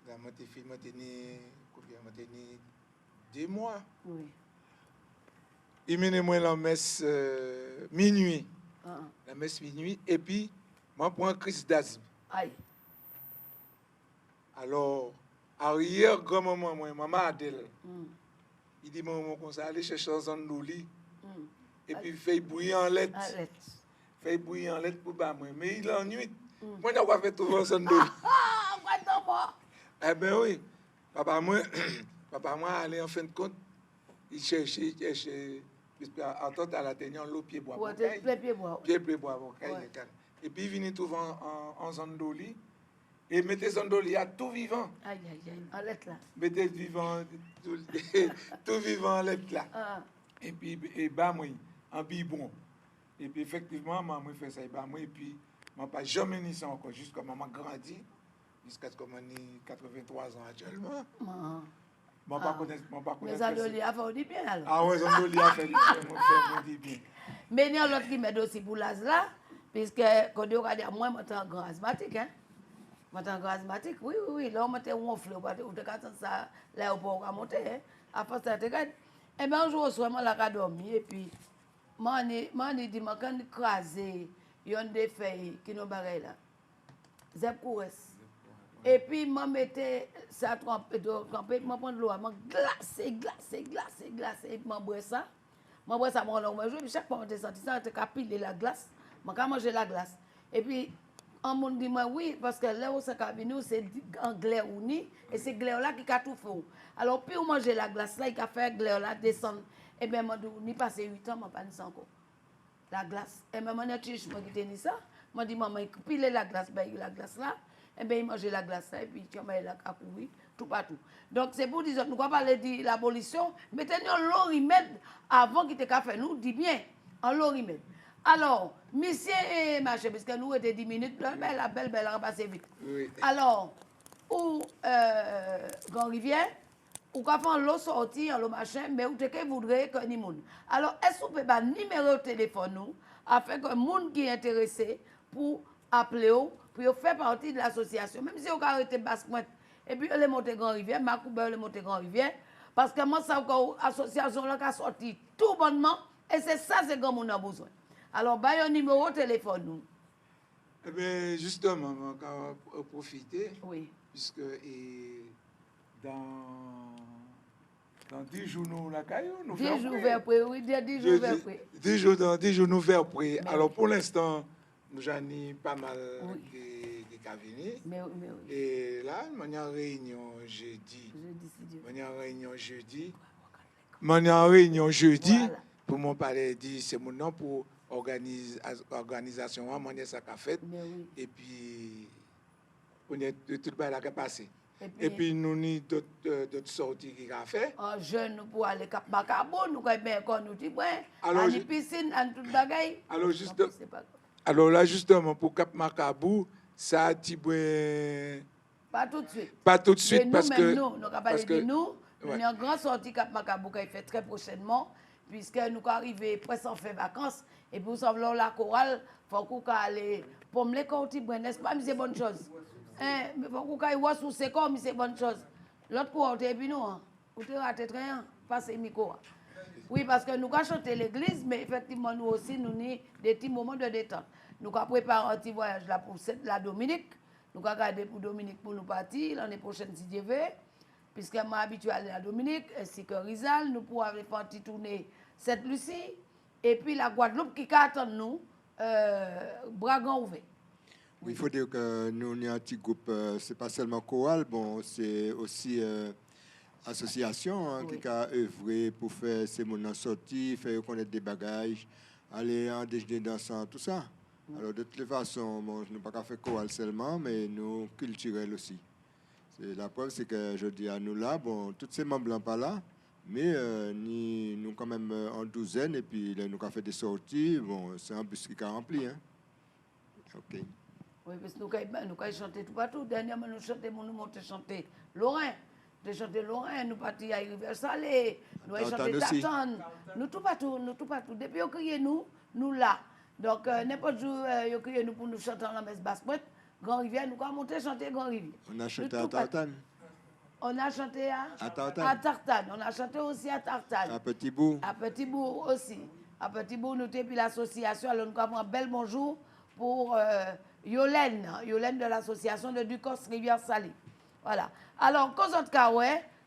moi, j'ai né 2 mois. Oui. Il mène moi la messe minuit. La messe minuit, et puis, moi, prends crise d'asthme. Aïe. Alors, arrière, grand-maman, maman Adèle, il dit, maman, comme ça, allez chercher un zone d'eau, et puis, fait bouillir en lettres. Fait bouillir en lettres pour bas, moi. Mais il ennuie. Moi, je n'ai pas fait tout un zone d'eau. Eh bien, oui. Papa, moi, allait en fin de compte, il cherchait, en tant à la tenir l'eau pied bois. Pied bois. Et puis, il venait trouver en zone d'eau, et mettez zone d'eau à tout vivant. Aïe, en lettre là. Mettez vivant, tout vivant en lettre là. Et puis, moi, en bibon. Et puis, effectivement, maman fait ça, moi, et puis, je n'ai pas jamais ni ça encore, jusqu'à maman grandit, jusqu'à ce que j'ai 83 ans actuellement. Je ne connais pas. Mais ça doit a fait du bien alors. Ah oui, ça doit a fait du bien. Mais il y a l'autre qui m'aide aussi pour l'âge là, puisque quand on regarde, moi, je suis un grand asthmatique. Je suis un grand asthmatique, oui. Là, on était ronflé, on était ça, là, on peut monter. Après ça, et bien, un jour, je suis dormi, et puis, je dit, quand écrasé, il y a des feuilles qui nous barrent là. Zep courès. Et puis, je mettais ça trempé, je prends de l'eau, je glacé, et puis je bois ça. Je bois ça, je joue, puis chaque fois que je senti ça, je capille la glace, je mange la glace. Et puis, on m'a dit, oui, parce que là où c'est cabinet, c'est un glaire uni, et c'est glaire là qui a tout fait. Alors, puis on mange la glace là, il a fait glaire là descendre. Et bien, je dis, ni passé 8 ans, je ne pas encore. La glace. Et maman a dit, je me dis ça. Je dis, maman, il pile la glace là. Et bien, il mangeait la glace là. Et puis, il a couru tout partout. Donc, c'est pour dire, nous ne pouvons pas parler de l'abolition. Mettez-nous en l'orimède avant qu'il te fait nous, dis bien, en l'orimède. Alors, monsieur et machin, parce que nous étions 10 minutes, la belle, elle a passé vite. Oui. Alors, ou Grand Rivière, ou quand on l'eau sorti, l'eau machin, mais où te voudrait que ni monde. Alors, est-ce qu'on peut pas numéro de téléphone nous, afin que le monde qui est intéressé pour appeler pour faire partie de l'association, même si on a arrêté Basse-Pointe, et puis on est monté Grand Rivière, Macouba, on est monté Grand Rivière, parce que moi, ça l'association là qui a sorti tout bonnement, et c'est ça, c'est comme on a besoin. Alors, bah, un numéro de téléphone nous. Eh bien, justement, on va profiter, oui. Puisque dans 10 jours, nous la caillou, nous 10 jours vers après, oui, 10 jours vers après. 10 jours, nous vers après. Alors, pour l'instant, nous avons pas mal de cabinets. Et là, nous avons une réunion jeudi. Pour mon palais, c'est mon nom pour organisation, moi, ça qu'a fait. Et puis, on est tout le monde qui est passé. Et puis, nous avons d'autres sorties qui ont fait. En jeune, nous pouvons aller Cap Macabo, nous pouvons bien nous dire, à la piscine, à tout le bagaille. Alors là, justement, pour Cap Macabo, ça a dit, pas tout de suite. Pas tout de suite, nous, parce que... Nous avons parlé de nous. Nous avons une grande sortie Cap Macabo qui est faite très prochainement, puisque nous arrivons presque en fin vacances. Et puis, nous sommes là, la chorale, il faut qu'on aille pour me les n'est-ce pas, mais c'est bonne chose. Il faut qu'on aille voir sous ces corps, mais c'est bonne chose. L'autre coup, et puis nous, vous avez raté très bien, passez le micro. Oui, parce que nous avons chanté l'église, mais effectivement, nous aussi, nous avons des petits moments de détente. Nous avons préparé un petit voyage là pour la Dominique. Nous avons gardé pour Dominique pour nous partir l'année prochaine, si Dieu veut. Puisque je suis habitué à aller à Dominique, ainsi que Rizal, nous pourrons faire une petite tournée cette Lucie. Et puis la Guadeloupe qui attend nous, Bragan ouvert. Oui. Il faut dire que nous, on est un petit groupe, ce n'est pas seulement chorale, bon, c'est aussi association qui a œuvré pour faire ces moments sortis, faire connaître des bagages, aller en déjeuner dansant, tout ça. Alors de toutes les façons, bon, je n'ai pas qu'à faire chorale seulement, mais nous culturels aussi. La preuve, c'est que je dis à nous là, bon, tous ces membres là pas là, mais nous quand même en douzaine, et puis là, nous avons fait des sorties, bon, c'est un bus qui a rempli. Hein. OK. Oui, parce que nous avons chanté tout partout. Dernièrement, nous avons chanté Lorrain. Nous avons chanté Lorrain, nous partis à Rivière-Salée, nous avons chanté Tartan. Nous tout partout. Depuis qu'on criait nous là. Donc, n'importe jour, ils crient nous pour nous chanter dans la messe Basse-Pointe. Grand Rivière, nous avons monté chanter Grand Rivière. On a chanté à Tartan. On a chanté à Tartan. On a chanté aussi à Tartan. À Petit Bout. À Petit Bout aussi. À Petit Bout, nous avons puis l'association. Alors, nous avons un bel bonjour pour Yolène de l'association de Ducos Rivière-Salée. Voilà. Alors, cause de cas,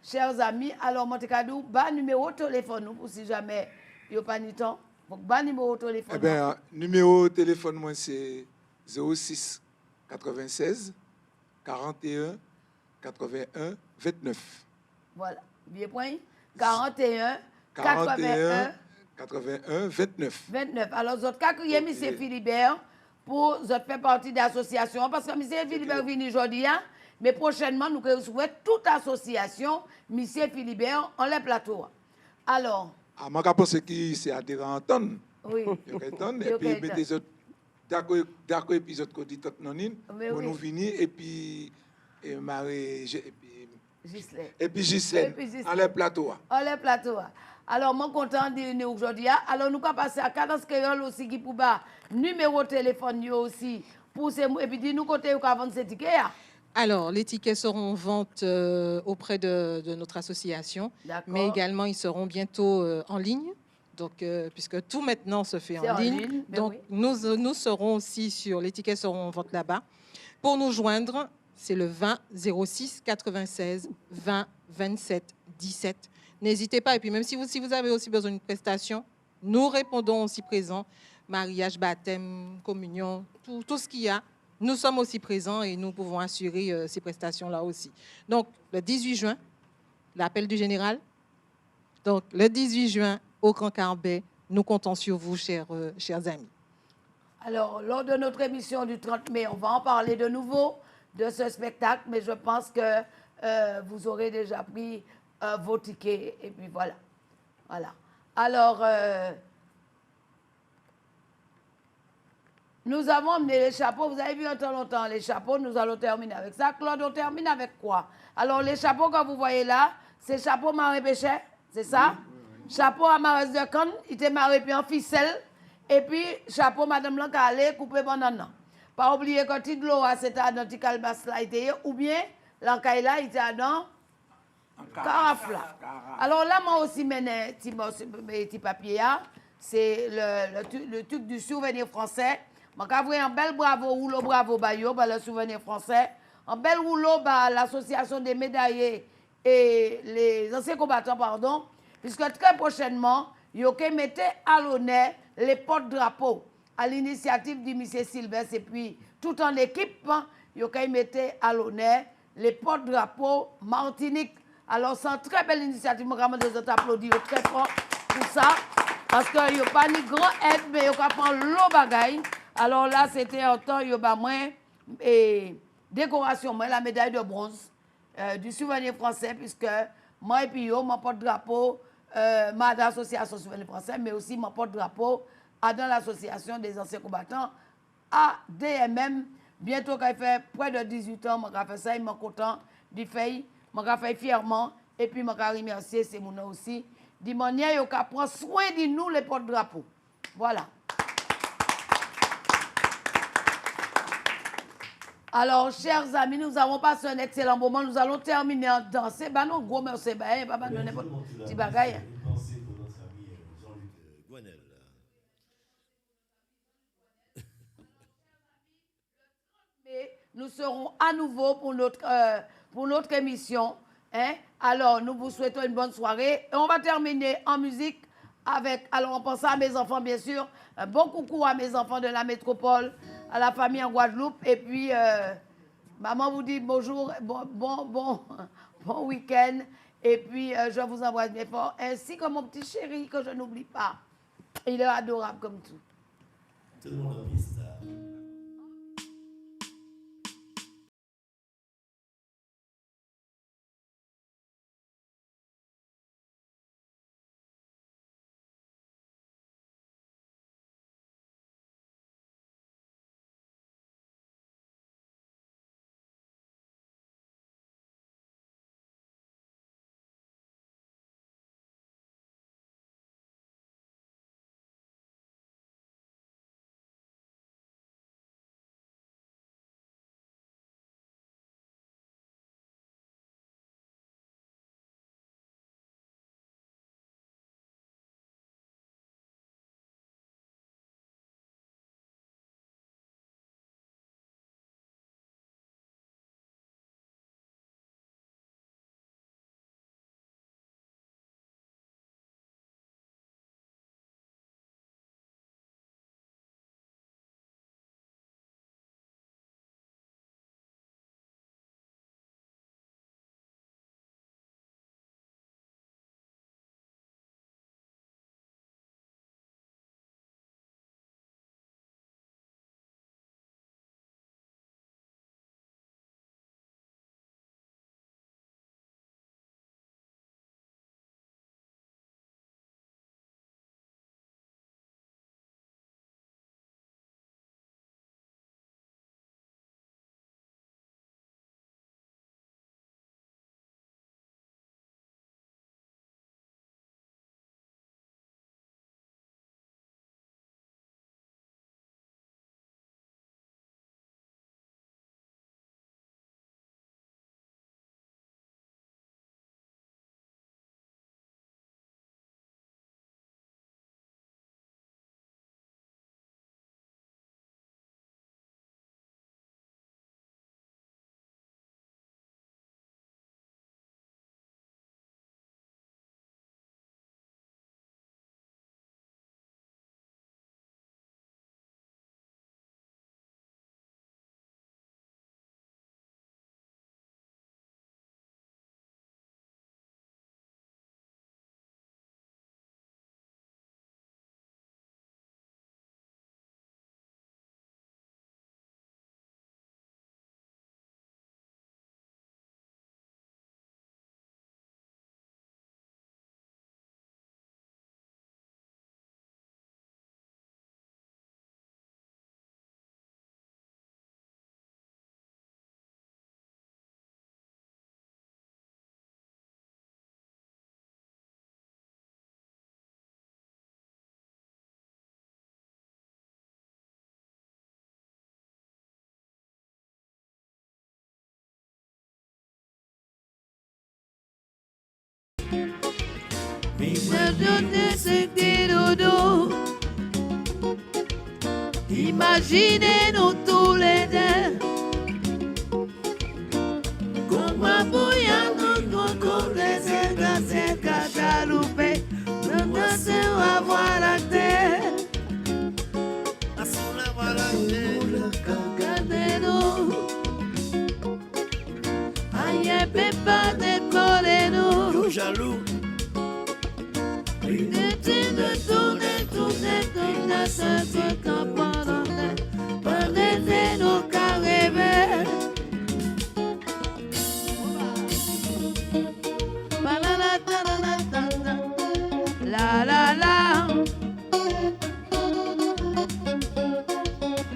chers amis, alors, Montekadou, bas numéro de téléphone, pour si jamais il n'y a pas de temps. Donc, bas numéro de téléphone. Eh bien, numéro de téléphone, moi, c'est 06 96 41 81 29. Voilà. Bien point. 41 81 29. 29. Alors, vous avez M. Philibert pour faire partie de l'association. Parce que M. Philibert vient aujourd'hui, mais prochainement, nous souhaitons toute association, M. Philibert, en les plateaux. Alors. Je pense que c'est adhérent à tonne. Oui. Et puis, mettez d'accord épisode qu'on dit tout non pour nous venir et puis Ghislaine en les plateaux. En les plateaux. Alors, moi, content de nous aujourd'hui. Alors, nous allons passer à Cadence Créole aussi qui pour numéro de téléphone aussi. Pour ces, et puis, dis-nous côté où vendre ces tickets. Alors, les tickets seront en vente auprès de notre association, mais également ils seront bientôt en ligne. Donc, puisque tout maintenant se fait en ligne. Donc, oui. nous serons aussi les tickets seront en vente là-bas. Pour nous joindre, c'est le 20 06 96 20 27 17. N'hésitez pas. Et puis, même si vous avez aussi besoin d'une prestation, nous répondons aussi présents. Mariage, baptême, communion, tout ce qu'il y a. Nous sommes aussi présents et nous pouvons assurer ces prestations-là aussi. Donc, le 18 juin, l'appel du général. Donc, le 18 juin, au Grand Carbet, nous comptons sur vous, chers amis. Alors, lors de notre émission du 30 mai, on va en parler de nouveau de ce spectacle, mais je pense que vous aurez déjà pris vos tickets. Et puis voilà. Voilà. Alors, nous avons amené les chapeaux. Vous avez vu en temps longtemps les chapeaux. Nous allons terminer avec ça. Claude, on termine avec quoi? Alors, les chapeaux que vous voyez là, c'est chapeau Marie Péchet, c'est ça? Oui. Chapeau à Marès de Cannes, il était marré puis en ficelle. Et puis, chapeau Madame Lancalé, coupé pendant an. Pas oublier que Tidlo, c'était dans Ticalbas là, ou bien Lancaïla, il était dans Carafla. Alors là, moi aussi, mes petits papiers, c'est le truc du souvenir français. Je vais un bel bravo rouleau, bravo Bayo, le souvenir français. Un bel rouleau, l'association des médaillés et les anciens combattants, pardon, puisque très prochainement, ils ont mis à l'honneur les porte-drapeaux à l'initiative du monsieur Sylvestre et puis tout en équipe, ils ont mis à l'honneur les porte-drapeaux Martinique. Alors, c'est une très belle initiative. Je vais applaudir très fort pour ça. Parce qu'il n'y a pas ni grand aide, mais il y a pas l'eau bagaille. Alors là, c'était un temps, il y a moins décoration, moi, la médaille de bronze du souvenir français, puisque moi et puis yo, mon porte-drapeau, ma l'association souvenir français, mais aussi mon porte-drapeau dans l'association des anciens combattants, ADMM. Bientôt, quand il fait près de 18 ans, je vais faire ça, je suis content du fait. Je vais faire fièrement. Et puis, je vais remercier ces gens aussi. De manière, ils prennent soin de nous, les porte-drapeaux. Voilà. Alors, chers amis, nous avons passé un excellent moment. Nous allons terminer en danse. Ben non, gros merci. Ben, pas de n'importe petit bagaille. Nous serons à nouveau pour notre émission. Hein? Alors, nous vous souhaitons une bonne soirée. Et on va terminer en musique avec, alors on pense à mes enfants, bien sûr. Un bon coucou à mes enfants de la métropole, à la famille en Guadeloupe. Et puis, maman vous dit bonjour, bon week-end. Et puis, je vous envoie mes forts. Ainsi que mon petit chéri, que je n'oublie pas. Il est adorable comme tout. Tout le monde a vu ça. Imaginez-nous tous les deux. Comment bouillant nous côté c'est Guadeloupe. Nous dansons à voir la terre. Regardez-nous. Aïe, pas décoller-nous. Jaloux. De tourner, ce camp pendant nos carrés. La la la.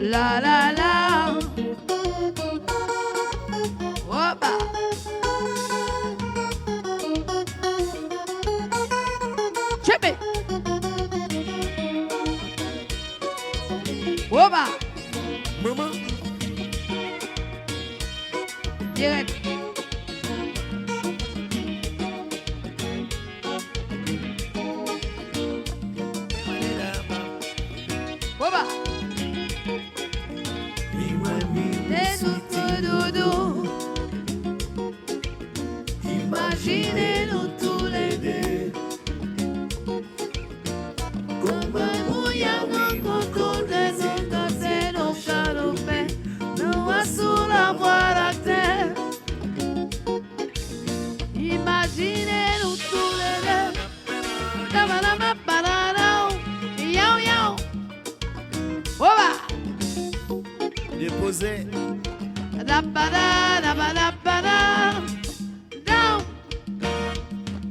La la la. Opa. Chepe. Opa. Maman. Direct. Opa. Imaginez-nous tous les deux. Comment bouillant nos côtés, nos danser, nos chalouper, nous sous la voie la terre. Imaginez-nous tous les deux. Yo yo. Oba. Déposé. Da ba da da ba da ba da. Down.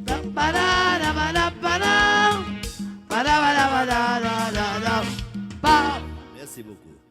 Da ba da da ba da ba da. Ba da ba da ba da da da da. Ba. Merci beaucoup.